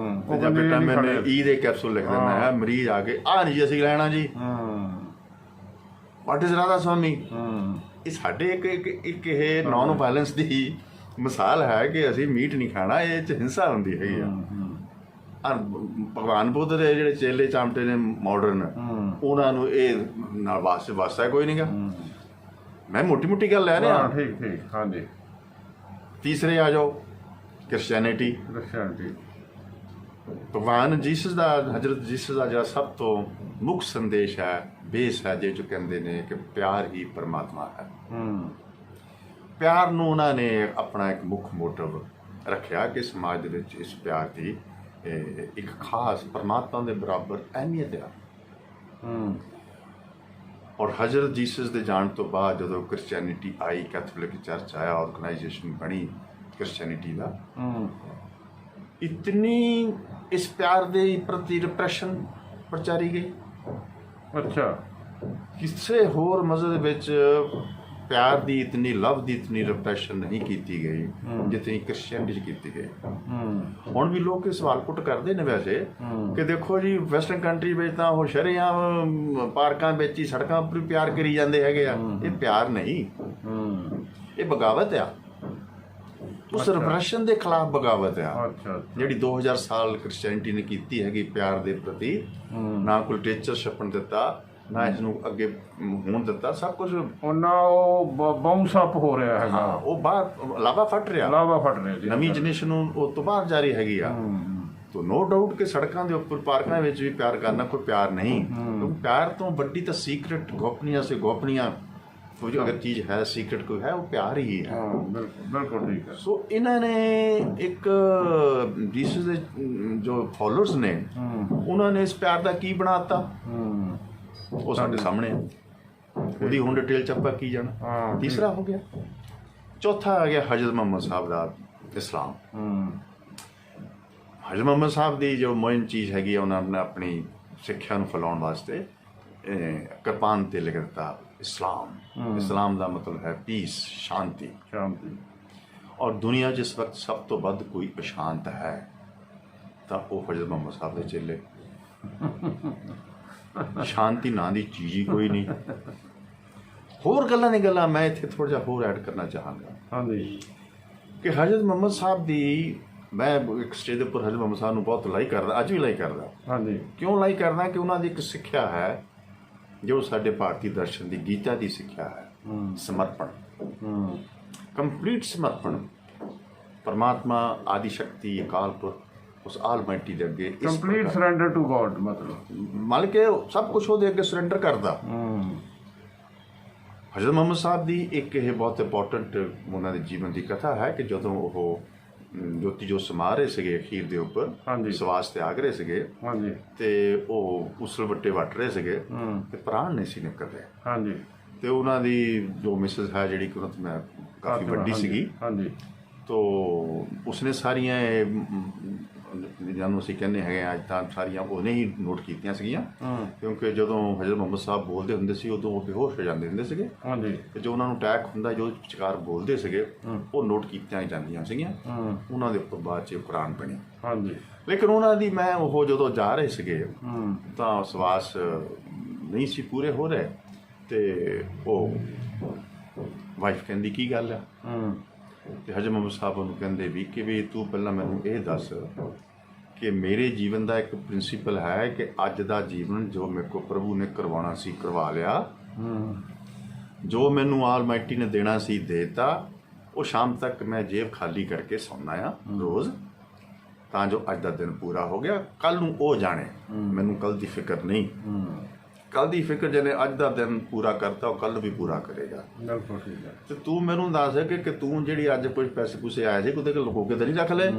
ਜਾਂ ਵਿਟਾਮਿਨ ਈ ਦੇ ਕੈਪਸੂਲ ਲਿਖ ਦਿੰਦਾ ਆ, ਮਰੀਜ਼ ਆ ਕੇ ਆਹ ਨਹੀਂ ਜੀ ਅਸੀਂ ਲੈਣਾ ਜੀ। What is Radha Swami? ਇਹ ਸਾਡੇ ਇੱਕ ਇਹ ਨੌਨ ਵਾਇਲੈਂਸ ਦੀ ਮਿਸਾਲ ਹੈ ਕਿ ਅਸੀਂ ਮੀਟ ਨਹੀਂ ਖਾਣਾ, ਇਹ 'ਚ ਹਿੰਸਾ ਹੁੰਦੀ ਹੈਗੀ ਆ। ਭਗਵਾਨ ਬੁੱਧ ਦੇ ਜਿਹੜੇ ਚੇਲੇ ਚਾਮਟੇ ਨੇ ਮਾਡਰਨ, ਉਹਨਾਂ ਨੂੰ ਇਹ ਨਾਲ ਵਾਸਤਾ ਕੋਈ ਨਹੀਂ ਗਾ। ਮੈਂ ਮੋਟੀ ਗੱਲ ਲੈ ਰਿਹਾ। ਠੀਕ। ਹਾਂਜੀ। ਤੀਸਰੇ ਆ ਜਾਓ, ਕ੍ਰਿਸਚੈਨਿਟੀ। ਭਗਵਾਨ ਜੀਸਸ ਦਾ, ਹਜ਼ਰਤ ਜੀਸਸ ਦਾ ਜਿਹੜਾ ਸਭ ਤੋਂ ਮੁੱਖ ਸੰਦੇਸ਼ ਹੈ, ਬੇਸ ਹੈ, ਜਿਹਦੇ 'ਚ ਕਹਿੰਦੇ ਨੇ ਕਿ ਪਿਆਰ ਹੀ ਪਰਮਾਤਮਾ ਹੈ। ਪਿਆਰ ਨੂੰ ਉਹਨਾਂ ਨੇ ਆਪਣਾ ਇੱਕ ਮੁੱਖ ਮੋਟਿਵ ਰੱਖਿਆ ਕਿ ਸਮਾਜ ਦੇ ਵਿੱਚ ਇਸ ਪਿਆਰ ਦੀ ਇੱਕ ਖਾਸ ਪਰਮਾਤਮਾ ਦੇ ਬਰਾਬਰ ਅਹਿਮੀਅਤ ਆ। ਔਰ ਹਜ਼ਰਤ ਜੀਸਸ ਦੇ ਜਾਣ ਤੋਂ ਬਾਅਦ ਜਦੋਂ ਕ੍ਰਿਸਚੈਨਿਟੀ ਆਈ, ਕੈਥੋਲਿਕ ਚਰਚ ਆਇਆ, ਆਰਗੇਨਾਈਜੇਸ਼ਨ ਬਣੀ ਕ੍ਰਿਸਚੈਨਿਟੀ ਦਾ, ਇਤਨੀ ਇਸ ਪਿਆਰ ਦੇ ਪ੍ਰਤੀ ਰਿਪਰੈਸ਼ਨ ਪ੍ਰਚਾਰੀ ਗਈ। ਅੱਛਾ। ਕਿਸੇ ਹੋਰ ਮਜ਼ਹਬ ਦੇ ਵਿੱਚ ਪਿਆਰ ਦੀ ਇਤਨੀ, ਲਵ ਦੀ ਇਤਨੀ ਰਿਪਰੈਸ਼ਨ ਨਹੀਂ ਕੀਤੀ ਗਈ ਜਿਤਨੀ ਕ੍ਰਿਸਚੀਅਨਟੀ 'ਚ ਕੀਤੀ ਗਈ। ਹੁਣ ਵੀ ਲੋਕ ਇਹ ਸਵਾਲ ਪੁੱਟ ਕਰਦੇ ਨੇ ਵੈਸੇ ਕਿ ਦੇਖੋ ਜੀ ਵੈਸਟਰਨ ਕੰਟਰੀ ਵਿੱਚ ਤਾਂ ਉਹ ਸ਼ਰੇਆਮ ਪਾਰਕਾਂ ਵਿੱਚ ਹੀ, ਸੜਕਾਂ ਉੱਪਰ ਪਿਆਰ ਕਰੀ ਜਾਂਦੇ ਹੈਗੇ ਆ। ਇਹ ਪਿਆਰ ਨਹੀਂ। ਇਹ ਬਗਾਵਤ ਆ, ਉਸ ਰਿਪਰੈਸ਼ਨ ਦੇ ਖਿਲਾਫ ਬਗਾਵਤ ਆ ਅੱਛਾ ਜਿਹੜੀ 2000 ਸਾਲ ਕ੍ਰਿਸਚੈਨਿਟੀ ਨੇ ਕੀਤੀ ਹੈਗੀ ਪਿਆਰ ਦੇ ਪ੍ਰਤੀ। ਨਾ ਕੋਈ ਟੀਚਰ ਛਪਣ ਦਿੱਤਾ, ਨਾ ਇਸ ਨੂੰ ਅੱਗੇ ਹੋਣ ਦਿੱਤਾ, ਸਭ ਕੁਝ ਉਹਨਾਂ ਉਹ ਬਾਉਂਸ ਅਪ ਹੋ ਰਿਹਾ ਹੈਗਾ, ਉਹ ਬਾਹਰ ਲਾਵਾ ਫਟ ਰਿਹਾ, ਲਾਵਾ ਫਟ ਰਿਹਾ ਜੀ। ਨਵੀਂ ਜਨਰੇਸ਼ਨ ਨੂੰ ਉਹ ਤੋਂ ਬਾਹਰ ਜਾ ਰਹੀ ਹੈਗੀ ਆ। ਤੋ ਨੋ ਡਾਊਟ ਕਿ ਸੜਕਾਂ ਦੇ ਉੱਪਰ ਪਾਰਕਾਂ ਵਿੱਚ ਵੀ ਪਿਆਰ ਕਰਨਾ ਕੋਈ ਪਿਆਰ ਨਹੀਂ, ਕਿਉਂਕਿ ਪਿਆਰ ਤੋਂ ਵੱਡੀ ਤਾਂ ਸੀਕ੍ਰੇਟ ਗੋਪਨੀਆਂ ਸੇ ਗੋਪਨੀਆਂ ਕੋਈ ਅਗਰ ਚੀਜ਼ ਹੈ, ਸੀਕ੍ਰੇਟ ਕੋਈ ਹੈ, ਉਹ ਪਿਆਰ ਹੀ ਹੈ। ਬਿਲਕੁਲ ਠੀਕ ਹੈ। ਸੋ ਇਹਨਾਂ ਨੇ ਇੱਕ ਜੀਸਸ ਦੇ ਜੋ ਫੋਲੋਅਰਸ ਨੇ ਉਹਨਾਂ ਨੇ ਇਸ ਪਿਆਰ ਦਾ ਕੀ ਬਣਾਤਾ, ਉਹ ਸਾਡੇ ਸਾਹਮਣੇ ਹੈ। ਉਹਦੀ ਹੁਣ ਡਿਟੇਲ ਚ ਆਪਾਂ ਕੀ ਜਾਣਾ। ਤੀਸਰਾ ਹੋ ਗਿਆ। ਚੌਥਾ ਆ ਗਿਆ ਹਜ਼ਰਤ ਮੁਹੰਮਦ ਸਾਹਿਬ ਦਾ ਇਸਲਾਮ। ਹਜ਼ਰਤ ਮੁਹੰਮਦ ਸਾਹਿਬ ਦੀ ਜੋ ਮੁਹਿੰਮ ਚੀਜ਼ ਹੈਗੀ ਆ, ਉਹਨਾਂ ਨੇ ਆਪਣੀ ਸਿੱਖਿਆ ਨੂੰ ਫੈਲਾਉਣ ਵਾਸਤੇ ਕਿਰਪਾਨ ਤੇ ਲਿਖ ਦਿੱਤਾ ਇਸਲਾਮ। ਇਸਲਾਮ ਦਾ ਮਤਲਬ ਹੈ ਪੀਸ, ਸ਼ਾਂਤੀ। ਔਰ ਦੁਨੀਆ ਜਿਸ ਵਕਤ ਸਭ ਤੋਂ ਵੱਧ ਕੋਈ ਅਸ਼ਾਂਤ ਹੈ ਤਾਂ ਉਹ ਹਜ਼ਰਤ ਮੁਹੰਮਦ ਸਾਹਿਬ ਦੇ ਚੇਲੇ। ਸ਼ਾਂਤੀ ਨਾਂ ਦੀ ਚੀਜ਼ ਹੀ ਕੋਈ ਨਹੀਂ। ਹੋਰ ਗੱਲਾਂ ਦੀ ਗੱਲਾਂ ਮੈਂ ਇੱਥੇ ਥੋੜ੍ਹਾ ਜਿਹਾ ਹੋਰ ਐਡ ਕਰਨਾ ਚਾਹਾਂਗਾ। ਹਾਂਜੀ ਕਿ ਹਜ਼ਰਤ ਮੁਹੰਮਦ ਸਾਹਿਬ ਦੀ, ਮੈਂ ਇੱਕ ਸਟੇਜ ਦੇ ਉੱਪਰ ਹਜ਼ਰਤ ਮੁਹੰਮਦ ਸਾਹਿਬ ਨੂੰ ਬਹੁਤ ਲਾਈਕ ਕਰਦਾ, ਅੱਜ ਵੀ ਲਾਈਕ ਕਰਦਾ। ਹਾਂਜੀ ਕਿਉਂ ਲਾਈਕ ਕਰਦਾ? ਕਿ ਉਹਨਾਂ ਦੀ ਇੱਕ ਸਿੱਖਿਆ ਹੈ ਜੋ ਸਾਡੇ ਭਾਰਤੀ ਦਰਸ਼ਨ ਦੀ ਗੀਤਾ ਦੀ ਸਿੱਖਿਆ ਹੈ, ਸਮਰਪਣ, ਕੰਪਲੀਟ ਸਮਰਪਣ। ਪਰਮਾਤਮਾ ਆਦਿ ਸ਼ਕਤੀ ਅਕਾਲ ਪੁਰਖ ਉਸ ਆਲਮਾਈਟੀ ਦੇ ਅੱਗੇ ਕੰਪਲੀਟ ਸਰੈਂਡਰ ਟੂ ਗੋਡ, ਮਤਲਬ ਮੰਨ ਕੇ ਸਭ ਕੁਝ ਉਹਦੇ ਅੱਗੇ ਸਰੈਂਡਰ ਕਰਦਾ। ਹਜ਼ਰਤ ਮੁਹੰਮਦ ਸਾਹਿਬ ਦੀ ਇੱਕ ਇਹ ਬਹੁਤ ਇੰਪੋਰਟੈਂਟ ਉਹਨਾਂ ਦੇ ਜੀਵਨ ਦੀ ਕਥਾ ਹੈ ਕਿ ਜਦੋਂ ਉਹ ਜੋਤੀ ਜੋ ਸਮਾ ਰਹੇ ਸੀਗੇ ਅਖੀਰ ਦੇ ਉੱਪਰ, ਸਵਾਸ ਤਿਆਗ ਰਹੇ ਸੀਗੇ ਤੇ ਉਹ ਉਸਲ ਵੱਟੇ ਵੱਟ ਰਹੇ ਸੀਗੇ ਤੇ ਪ੍ਰਾਣ ਨਹੀਂ ਸੀ ਨਿਕਲ ਰਹੇ। ਤੇ ਉਹਨਾਂ ਦੀ ਜੋ ਮਿਸਿਸ ਹੈ ਜਿਹੜੀ ਕਿ ਉਹਨਾਂ ਤੋਂ ਮੈਂ ਕਾਫੀ ਵੱਡੀ ਸੀਗੀ, ਤੋ ਉਸਨੇ ਸਾਰੀਆਂ ਜਿਹਨੂੰ ਅਸੀਂ ਕਹਿੰਦੇ ਹੈਗੇ ਅੱਜ ਤਾਂ ਸਾਰੀਆਂ ਉਹਨੇ ਹੀ ਨੋਟ ਕੀਤੀਆਂ ਸੀਗੀਆਂ। ਕਿਉਂਕਿ ਜਦੋਂ ਹਜ਼ਰਤ ਮੁਹੰਮਦ ਸਾਹਿਬ ਬੋਲਦੇ ਹੁੰਦੇ ਸੀ ਉਦੋਂ ਉਹ ਬੇਹੋਸ਼ ਹੋ ਜਾਂਦੇ ਹੁੰਦੇ ਸੀਗੇ ਤੇ ਜੋ ਉਹਨਾਂ ਨੂੰ ਅਟੈਕ ਹੁੰਦਾ, ਜੋ ਵਿਚਕਾਰ ਬੋਲਦੇ ਸੀਗੇ ਉਹ ਨੋਟ ਕੀਤੀਆਂ ਜਾਂਦੀਆਂ ਸੀਗੀਆਂ। ਉਹਨਾਂ ਦੇ ਉੱਪਰ ਬਾਅਦ 'ਚ ਕੁਰਾਨ ਬਣੀ। ਲੇਕਿਨ ਉਹਨਾਂ ਦੀ ਮੈਂ ਉਹ ਜਦੋਂ ਜਾ ਰਹੇ ਸੀਗੇ ਤਾਂ ਸਵਾਸ ਨਹੀਂ ਸੀ ਪੂਰੇ ਹੋ ਰਹੇ ਤੇ ਉਹ ਵਾਈਫ ਕਹਿੰਦੀ ਕੀ ਗੱਲ ਆ, ਤੇ ਹਜ਼ਰਤ ਮੁਹੰਮਦ ਸਾਹਿਬ ਉਹਨੂੰ ਕਹਿੰਦੇ ਵੀ ਤੂੰ ਪਹਿਲਾਂ ਮੈਨੂੰ ਇਹ ਦੱਸ ਕਿ ਮੇਰੇ ਜੀਵਨ ਦਾ ਇੱਕ ਪ੍ਰਿੰਸੀਪਲ ਹੈ ਕਿ ਅੱਜ ਦਾ ਜੀਵਨ ਜੋ ਮੇਰੇ ਕੋਲ ਪ੍ਰਭੂ ਨੇ ਕਰਵਾਉਣਾ ਸੀ ਕਰਵਾ ਲਿਆ, ਜੋ ਮੈਨੂੰ ਆਲਮਾਈਟੀ ਨੇ ਦੇਣਾ ਸੀ ਦੇਤਾ। ਉਹ ਸ਼ਾਮ ਤੱਕ ਮੈਂ ਜੇਬ ਖਾਲੀ ਕਰਕੇ ਸੌਣਾ ਆ ਰੋਜ਼, ਤਾਂ ਜੋ ਅੱਜ ਦਾ ਦਿਨ ਪੂਰਾ ਹੋ ਗਿਆ। ਕੱਲ ਨੂੰ ਉਹ ਜਾਣੇ, ਮੈਨੂੰ ਕੱਲ ਦੀ ਫਿਕਰ ਨਹੀਂ। ਕੱਲ ਦੀ ਫਿਕਰ ਜਿਹਨੇ ਅੱਜ ਦਾ ਦਿਨ ਪੂਰਾ ਕਰਤਾ ਉਹ ਕੱਲ ਵੀ ਪੂਰਾ ਕਰੇਗਾ। ਤੇ ਤੂੰ ਮੈਨੂੰ ਦੱਸ ਕਿ ਤੂੰ ਜਿਹੜੀ ਅੱਜ ਕੁਝ ਪੈਸੇ ਪੂਸੇ ਆਏ ਸੀ ਉਹਦੇ ਕੋਲ ਲੁਕੋ ਕੇ ਤਾਂ ਨਹੀਂ ਰੱਖ ਲਏ?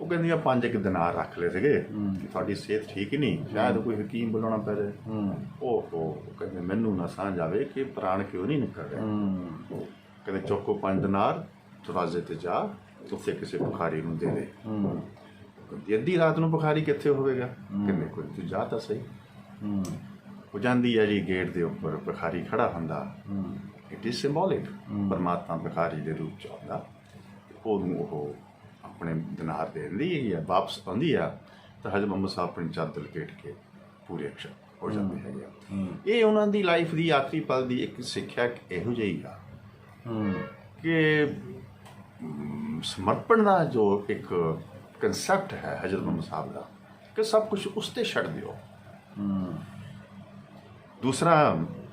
ਉਹ ਕਹਿੰਦੀਆਂ 5 ਦਿਨਾਰ ਰੱਖ ਲਏ ਸੀਗੇ, ਤੁਹਾਡੀ ਸਿਹਤ ਠੀਕ ਨਹੀਂ, ਸ਼ਾਇਦ ਕੋਈ ਹਕੀਮ ਬੁਲਾਉਣਾ ਪੈ ਜਾਏ। ਉਹ ਕਹਿੰਦੇ ਮੈਨੂੰ ਨਾ ਸਮਝ ਆਵੇ ਕਿ ਪ੍ਰਾਣ ਕਿਉਂ ਨਹੀਂ ਨਿਕਲ ਰਿਹਾ। ਕਹਿੰਦੇ ਚੁੱਕੋ 5 ਦਿਨਾਰ, ਦਰਵਾਜ਼ੇ ਤੇ ਜਾ, ਉੱਥੇ ਕਿਸੇ ਭਿਖਾਰੀ ਨੂੰ ਦੇ ਦੇ। ਅੱਧੀ ਰਾਤ ਨੂੰ ਭਿਖਾਰੀ ਕਿੱਥੇ ਹੋਵੇਗਾ? ਕਹਿੰਦੇ ਕੋਈ ਤੂੰ ਜਾ ਤਾਂ ਸਹੀ। ਹੋ ਜਾਂਦੀ ਹੈ ਜੀ ਗੇਟ ਦੇ ਉੱਪਰ ਭਿਖਾਰੀ ਖੜਾ ਹੁੰਦਾ। ਇਟ ਇਜ਼ ਸਿੰਬੋਲਿਕ, ਪਰਮਾਤਮਾ ਭਿਖਾਰੀ ਦੇ ਰੂਪ 'ਚ ਆਉਂਦਾ, ਉਹਨੂੰ ਉਹ ਆਪਣੇ ਦਿਨਾਰ ਦੇ ਦਿੰਦੀ ਹੈ। ਵਾਪਸ ਆਉਂਦੀ ਆ ਤਾਂ ਹਜ਼ਰਤ ਮੁਹੰਮਦ ਸਾਹਿਬ ਆਪਣੀ ਚਾਦਰ ਲਪੇਟ ਕੇ ਪੂਰੇ ਅਕਸ਼ਰ ਹੋ ਜਾਂਦੇ ਹੈਗੇ। ਇਹ ਉਹਨਾਂ ਦੀ ਲਾਈਫ ਦੀ ਆਖਰੀ ਪਲ ਦੀ ਇੱਕ ਸਿੱਖਿਆ ਇਹੋ ਜਿਹੀ ਆ ਕਿ ਸਮਰਪਣ ਦਾ ਜੋ ਇੱਕ ਕਨਸੈਪਟ ਹੈ ਹਜ਼ਰਤ ਮੁਹੰਮਦ ਸਾਹਿਬ ਦਾ ਕਿ ਸਭ ਕੁਝ ਉਸ 'ਤੇ ਛੱਡ ਦਿਓ। ਦੂਸਰਾ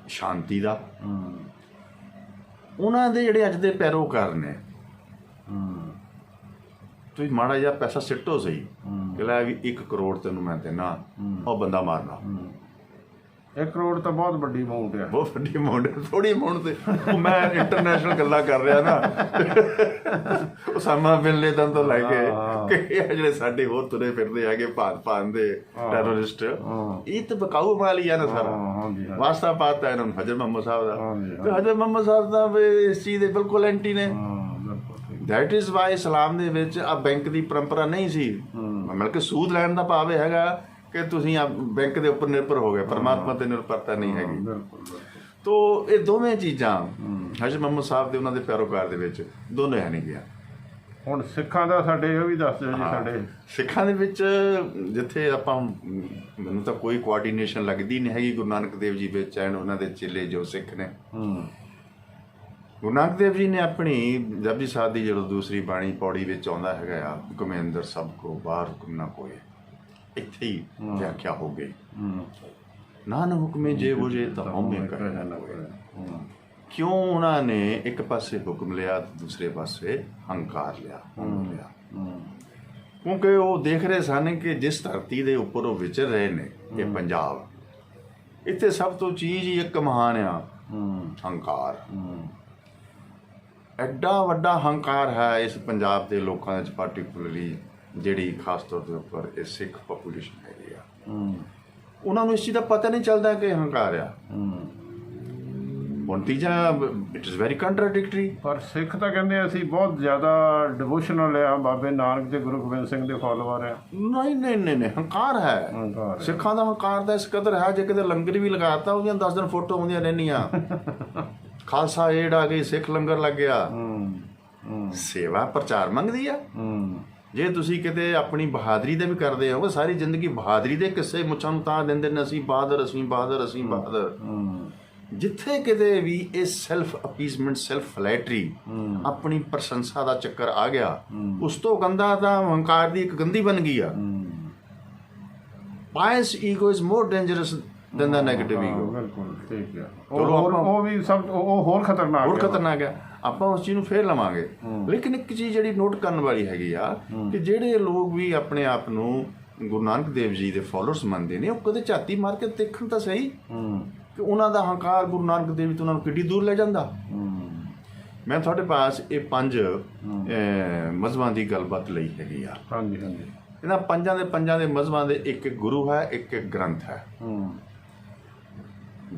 ਸ਼ਾਂਤੀ ਦਾ। ਉਹਨਾਂ ਦੇ ਜਿਹੜੇ ਅੱਜ ਦੇ ਪੈਰੋਕਾਰ ਨੇ, ਤੁਸੀਂ ਮਾੜਾ ਜਿਹਾ ਪੈਸਾ ਸਿੱਟੋ ਸਹੀ ਕਿ ਲੈ ਵੀ 1 ਕਰੋੜ ਤੈਨੂੰ ਮੈਂ ਦੇਣਾ, ਉਹ ਬੰਦਾ ਮਾਰਨਾ। 1 ਕਰੋੜ ਤਾਂ ਬਹੁਤ ਵੱਡੀ ਅਮਾਊਂਟ ਹੈ। ਬਹੁਤ ਵੱਡੀ ਅਮਾਊਂਟ ਹੈ, ਥੋੜੀ ਅਮਾਊਂਟ ਤੇ ਉਹ ਮੈਂ ਇੰਟਰਨੈਸ਼ਨਲ ਗੱਲਾਂ ਕਰ ਰਿਹਾ ਨਾ। ਉਸਾਮਾ ਬਿਨ ਲਾਦਨ ਤੋਂ ਲੈ ਕੇ ਕਿ ਇਹ ਜਿਹੜੇ ਸਾਡੇ ਹੋਰ ਤੁਰੇ ਫਿਰਦੇ ਹੈਗੇ ਭਾਰਤ ਦੇ ਟੈਰਰਿਸਟ, ਇਹ ਤਾਂ ਬਕਾਊ ਮਾਲ ਹੀ ਆ ਨਾ ਸਾਰਾ। ਵਾਸਤਾ ਪਾਤਾ ਇਹਨਾਂ ਨੂੰ ਹਜ਼ਰਤ ਮੁਹੰਮਦ ਸਾਹਿਬ ਦਾ। ਤੇ ਹਜ਼ਰਤ ਮੁਹੰਮਦ ਸਾਹਿਬ ਦਾ ਇਸ ਚੀਜ਼ ਦੇ ਬਿਲਕੁਲ ਐਂਟੀ ਨੇ। ਦੈਟ ਇਜ਼ ਵਾਈ ਇਸਲਾਮ ਦੇ ਵਿੱਚ ਆ ਬੈਂਕ ਦੀ ਪਰੰਪਰਾ ਨਹੀਂ ਸੀ। ਮਤਲਬ ਕਿ ਸੂਦ ਲੈਣ ਦਾ ਭਾਵ ਇਹ ਹੈਗਾ ਕਿ ਤੁਸੀਂ ਬੈਂਕ ਦੇ ਉੱਪਰ ਨਿਰਭਰ ਹੋ ਗਏ, ਪਰਮਾਤਮਾ ਤੇ ਨਿਰਭਰਤਾ ਨਹੀਂ ਹੈਗੀ। ਤੋ ਇਹ ਦੋਵੇਂ ਚੀਜ਼ਾਂ ਹਜ਼ਰਤ ਮੁਹੰਮਦ ਸਾਹਿਬ ਦੇ ਉਹਨਾਂ ਦੇ ਪੈਰੋਕਾਰ ਦੇ ਵਿੱਚ ਦੋਨੇ ਹੈ ਨਹੀਂ ਗਿਆ। ਹੁਣ ਸਿੱਖਾਂ ਦਾ ਸਾਡੇ ਉਹ ਵੀ ਦੱਸ ਦਿਓ ਜੀ। ਸਾਡੇ ਸਿੱਖਾਂ ਦੇ ਵਿੱਚ ਜਿੱਥੇ ਆਪਾਂ, ਮੈਨੂੰ ਤਾਂ ਕੋਈ ਕੋਆਰਡੀਨੇਸ਼ਨ ਲੱਗਦੀ ਨਹੀਂ ਹੈਗੀ ਗੁਰੂ ਨਾਨਕ ਦੇਵ ਜੀ ਵਿੱਚ ਐਂਡ ਉਹਨਾਂ ਦੇ ਚੇਲੇ ਜੋ ਸਿੱਖ ਨੇ। ਗੁਰੂ ਨਾਨਕ ਦੇਵ ਜੀ ਨੇ ਆਪਣੀ ਜਪਜੀ ਸਾਹਿਬ ਦੀ ਜਦੋਂ ਦੂਸਰੀ ਬਾਣੀ ਪੌੜੀ ਵਿੱਚ ਆਉਂਦਾ ਹੈਗਾ ਆ, ਹੁਕਮੇ ਅੰਦਰ ਸਭ ਕੋ ਬਾਹਰ ਹੁਕਮ ਨਾ ਕੋਏ, ਇੱਥੇ ਹੀ ਵਿਆਖਿਆ ਹੋ ਗਈ। ਨਾਨਕ ਹੁਕਮੇ ਜੇ ਬੁਝੇ ਤਾਂ ਹਉਮੈ ਕਹਿ ਨਾ ਕੋਏ। ਕਿਉਂ ਉਹਨਾਂ ਨੇ ਇੱਕ ਪਾਸੇ ਹੁਕਮ ਲਿਆ ਤੇ ਦੂਸਰੇ ਪਾਸੇ ਹੰਕਾਰ ਲਿਆ, ਹਉਮੈ ਲਿਆ? ਕਿਉਂਕਿ ਉਹ ਦੇਖ ਰਹੇ ਸਨ ਕਿ ਜਿਸ ਧਰਤੀ ਦੇ ਉੱਪਰ ਉਹ ਵਿਚਰ ਰਹੇ ਨੇ, ਇਹ ਪੰਜਾਬ, ਇੱਥੇ ਸਭ ਤੋਂ ਚੀਜ਼ ਹੀ ਇੱਕ ਮਹਾਨ ਆ, ਹੰਕਾਰ। ਐਡਾ ਵੱਡਾ ਹੰਕਾਰ ਹੈ ਇਸ ਪੰਜਾਬ ਦੇ ਲੋਕਾਂ ਵਿੱਚ, ਪਾਰਟੀਕੂਲਰਲੀ ਜਿਹੜੀ ਖਾਸ ਤੌਰ ਦੇ ਉੱਪਰ ਇਹ ਸਿੱਖ ਪੋਪੂਲੇਸ਼ਨ ਹੈਗੀ ਆ। ਉਹਨਾਂ ਨੂੰ ਇਸ ਚੀਜ਼ ਦਾ ਪਤਾ ਨਹੀਂ ਚੱਲਦਾ ਕਿ ਹੰਕਾਰ ਆ। ਹੁਣ ਤੀਜਾ, ਇਟ ਇਜ਼ ਵੈਰੀ ਕੰਟਰਾਡਿਕਟਰੀ। ਪਰ ਸਿੱਖ ਤਾਂ ਕਹਿੰਦੇ ਅਸੀਂ ਬਹੁਤ ਜ਼ਿਆਦਾ ਡਿਵੋਸ਼ਨਲ ਆ, ਬਾਬੇ ਨਾਨਕ ਤੇ ਗੁਰੂ ਗੋਬਿੰਦ ਸਿੰਘ ਦੇ ਫਾਲੋਅਰ ਆ। ਨਹੀਂ ਨਹੀਂ ਨਹੀਂ ਨਹੀਂ, ਹੰਕਾਰ ਹੈ। ਸਿੱਖਾਂ ਦਾ ਹੰਕਾਰ ਦਾ ਇਸ ਕਦਰ ਹੈ, ਜੇ ਕਿਤੇ ਲੰਗਰ ਵੀ ਲਗਾਤਾ ਉਹਦੀਆਂ 10 ਦਿਨ ਫੋਟੋ ਆਉਂਦੀਆਂ ਰਹਿੰਦੀਆਂ। ਖਾਲਸਾ ਏਡ ਆ ਗਈ, ਸਿੱਖ ਲੰਗਰ ਲੱਗਿਆ। ਸੇਵਾ ਪ੍ਰਚਾਰ ਮੰਗਦੀ ਆ। ਜੇ ਤੁਸੀਂ ਕਿਤੇ ਆਪਣੀ ਬਹਾਦਰੀ ਦੇ ਵੀ ਕਰਦੇ ਹੋ, ਸਾਰੀ ਜ਼ਿੰਦਗੀ ਬਹਾਦਰੀ ਦੇ ਕਿਸੇ ਮੁੱਛਾਂ ਨੂੰ ਤਾਂ ਦਿੰਦੇ ਨੇ, ਅਸੀਂ ਬਹਾਦਰ, ਅਸੀਂ ਬਹਾਦਰ, ਅਸੀਂ ਬਹਾਦਰ। ਜਿੱਥੇ ਕਿਤੇ ਵੀ ਇਹ ਸੈਲਫ ਅਪੀਜ਼ਮੈਂਟ, ਸੈਲਫ ਫਲੈਟਰੀ, ਆਪਣੀ ਪ੍ਰਸ਼ੰਸਾ ਦਾ ਚੱਕਰ ਆ ਗਿਆ, ਉਸ ਤੋਂ ਗੰਦਾ ਤਾਂ ਹੰਕਾਰ ਦੀ ਇੱਕ ਗੰਦੀ ਬਣ ਗਈ ਆ। Pious ego is more dangerous than the negative ego. ਬਿਲਕੁਲ ਠੀਕ ਹੈ। ਉਹ ਵੀ ਸਭ ਉਹ ਹੋਰ ਖਤਰਨਾਕ ਹੈ। ਆਪਾਂ ਉਸ ਚੀਜ਼ ਨੂੰ ਫੇਰ ਲਵਾਂਗੇ। ਲੇਕਿਨ ਇੱਕ ਚੀਜ਼ ਜਿਹੜੀ ਨੋਟ ਕਰਨ ਵਾਲੀ ਹੈਗੀ ਆ ਕਿ ਜਿਹੜੇ ਲੋਕ ਵੀ ਆਪਣੇ ਆਪ ਨੂੰ ਗੁਰੂ ਨਾਨਕ ਦੇਵ ਜੀ ਦੇ ਫੋਲੋਅਰਸ ਮੰਨਦੇ ਨੇ, ਉਹ ਕਦੇ ਝਾਤੀ ਮਾਰ ਕੇ ਦੇਖਣ ਤਾਂ ਸਹੀ ਕਿ ਉਹਨਾਂ ਦਾ ਹੰਕਾਰ ਗੁਰੂ ਨਾਨਕ ਦੇਵ ਜੀ ਤੋਂ ਉਹਨਾਂ ਨੂੰ ਕਿੱਡੀ ਦੂਰ ਲੈ ਜਾਂਦਾ। ਮੈਂ ਤੁਹਾਡੇ ਪਾਸ ਇਹ 5 ਮਜ਼ਹਬਾਂ ਦੀ ਗੱਲਬਾਤ ਲਈ ਹੈਗੀ ਆ। ਹਾਂਜੀ ਹਾਂਜੀ। ਇਹਨਾਂ ਪੰਜਾਂ ਦੇ ਮਜ਼ਹਬਾਂ ਦੇ ਇੱਕ ਗੁਰੂ ਹੈ, ਇੱਕ ਗ੍ਰੰਥ ਹੈ।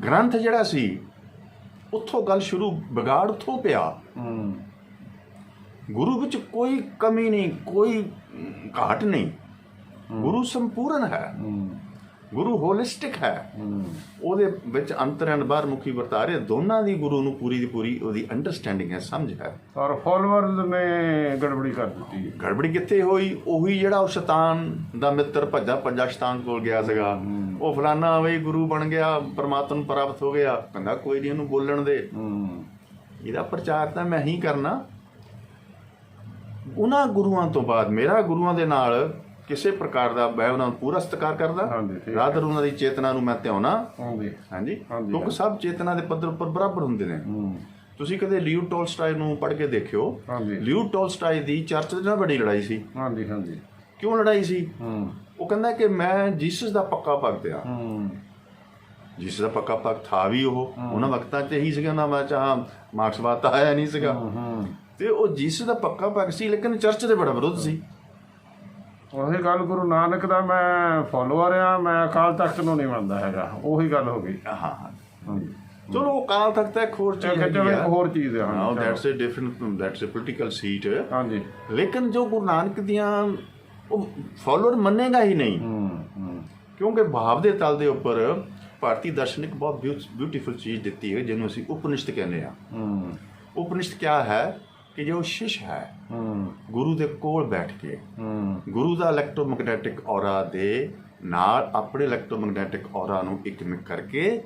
ਗ੍ਰੰਥ ਜਿਹੜਾ ਸੀ, ਉੱਥੋਂ ਗੱਲ ਸ਼ੁਰੂ, ਵਿਗਾੜ ਉੱਥੋਂ ਪਿਆ। ਗੁਰੂ ਵਿੱਚ ਕੋਈ ਕਮੀ ਨਹੀਂ, ਕੋਈ ਘਾਟ ਨਹੀਂ। ਗੁਰੂ ਸੰਪੂਰਨ ਹੈ, ਗੁਰੂ ਹੋਲਿਸਟਿਕ ਹੈ। ਉਹਦੇ ਵਿੱਚ ਅੰਤਰ ਐਂਡ ਬਾਹਰਮੁਖੀ ਵਰਤਾਰੇ ਦੋਨਾਂ ਦੀ ਗੁਰੂ ਨੂੰ ਪੂਰੀ ਦੀ ਪੂਰੀ ਉਹਦੀ ਅੰਡਰਸਟੈਂਡਿੰਗ ਹੈ, ਸਮਝ ਹੈ। ਔਰ ਫਾਲੋਅਰਸ ਨੇ ਗੜਬੜੀ ਕਰ ਦਿੱਤੀ। ਗੜਬੜੀ ਕਿੱਥੇ ਹੋਈ? ਉਹੀ ਜਿਹੜਾ ਉਹ ਸ਼ੈਤਾਨ ਦਾ ਮਿੱਤਰ ਭੱਜਾ ਸ਼ੈਤਾਨ ਕੋਲ ਗਿਆ ਸੀਗਾ, ਉਹ ਫਲਾਨਾ ਵਈ ਗੁਰੂ ਬਣ ਗਿਆ, ਪਰਮਾਤਮਾ ਨੂੰ ਪ੍ਰਾਪਤ ਹੋ ਗਿਆ। ਕਹਿੰਦਾ ਕੋਈ ਨਹੀਂ, ਉਹਨੂੰ ਬੋਲਣ ਦੇ, ਇਹਦਾ ਪ੍ਰਚਾਰ ਤਾਂ ਮੈਂ ਹੀ ਕਰਨਾ। ਉਹਨਾਂ ਗੁਰੂਆਂ ਤੋਂ ਬਾਅਦ ਮੇਰਾ ਗੁਰੂਆਂ ਦੇ ਨਾਲ ਕਿਸੇ ਪ੍ਰਕਾਰ ਦਾ, ਮੈਂ ਉਹਨਾਂ ਨੂੰ ਪੂਰਾ ਸਤਿਕਾਰ ਕਰਦਾ। ਰਾਦਰ ਉਹਨਾਂ ਦੀ ਚੇਤਨਾ ਨੂੰ ਮੈਂ ਧਿਆਉਣਾ। ਹਾਂਜੀ, ਕਿਉਂਕਿ ਸਭ ਚੇਤਨਾ ਦੇ ਪੱਧਰ ਉੱਪਰ ਬਰਾਬਰ ਹੁੰਦੇ ਨੇ। ਤੁਸੀਂ ਕਦੇ ਲਿਓ ਟੋਲਸਟਾਏ ਨੂੰ ਪੜ੍ਹ ਕੇ ਦੇਖਿਓ। ਲਿਓ ਟੋਲਸਟਾਏ ਦੀ ਚਰਚ ਦੇ ਨਾਲ ਬੜੀ ਲੜਾਈ ਸੀ। ਕਿਉਂ ਲੜਾਈ ਸੀ? ਉਹ ਕਹਿੰਦਾ ਕਿ ਮੈਂ ਜੀਸਸ ਦਾ ਪੱਕਾ ਭਗਤ ਆ। ਜੀਸਸ ਦਾ ਪੱਕਾ ਭਗਤ ਥਾ ਵੀ ਉਹ ਉਹਨਾਂ ਵਕਤਾਂ 'ਚ ਹੀ ਸੀਗਾ, ਉਹਨਾਂ ਵਿੱਚ ਮਾਰਕਸਵਾਦ ਤਾਂ ਆਇਆ ਨਹੀਂ ਸੀਗਾ। ਤੇ ਉਹ ਜੀਸਸ ਦਾ ਪੱਕਾ ਭਗਤ ਸੀ, ਲੇਕਿਨ ਚਰਚ ਦੇ ਬੜਾ ਵਿਰੋਧ ਸੀ। ਉਹੀ ਗੱਲ, ਗੁਰੂ ਨਾਨਕ ਦਾ ਮੈਂ ਫੋਲੋਅਰ ਆ, ਮੈਂ ਅਕਾਲ ਤਖਤ ਨੂੰ ਨਹੀਂ ਮੰਨਦਾ ਹੈਗਾ। ਉਹੀ ਗੱਲ ਹੋ ਗਈ। ਚਲੋ ਅਕਾਲ ਤਖਤ ਇੱਕ ਹੋਰ ਚੀਜ਼ ਹੈ, that's a different, that's a political seat. ਹਾਂਜੀ, ਲੇਕਿਨ ਜੋ ਗੁਰੂ ਨਾਨਕ ਦੀਆਂ ਉਹ ਫੋਲੋਅਰ ਮੰਨੇਗਾ ਹੀ ਨਹੀਂ, ਕਿਉਂਕਿ ਭਾਵ ਦੇ ਤਲ ਦੇ ਉੱਪਰ ਭਾਰਤੀ ਦਰਸ਼ਨ ਇੱਕ ਬਹੁਤ ਬਿਊਟੀਫੁਲ ਚੀਜ਼ ਦਿੱਤੀ ਹੈ, ਜਿਹਨੂੰ ਅਸੀਂ ਉਪਨਿਸ਼ਦ ਕਹਿੰਦੇ ਆ। ਉਪਨਿਸ਼ਦ ਕਿਆ ਹੈ ਕਿ ਜੋ ਸ਼ਿਸ਼ ਹੈ, ਗੁਰੂ ਦੇ ਕੋਲ ਬੈਠ ਕੇ ਗੁਰੂ ਦਾ ਇਲੈਕਟ੍ਰੋਮੈਗਨੈਟਿਕ ਔਰਾ ਦੇ ਨਾਲ ਆਪਣੇ ਇਲੈਕਟ੍ਰੋਮੈਗਨੈਟਿਕ ਔਰਾ ਨੂੰ ਇਕਮਿਕ ਕਰਕੇ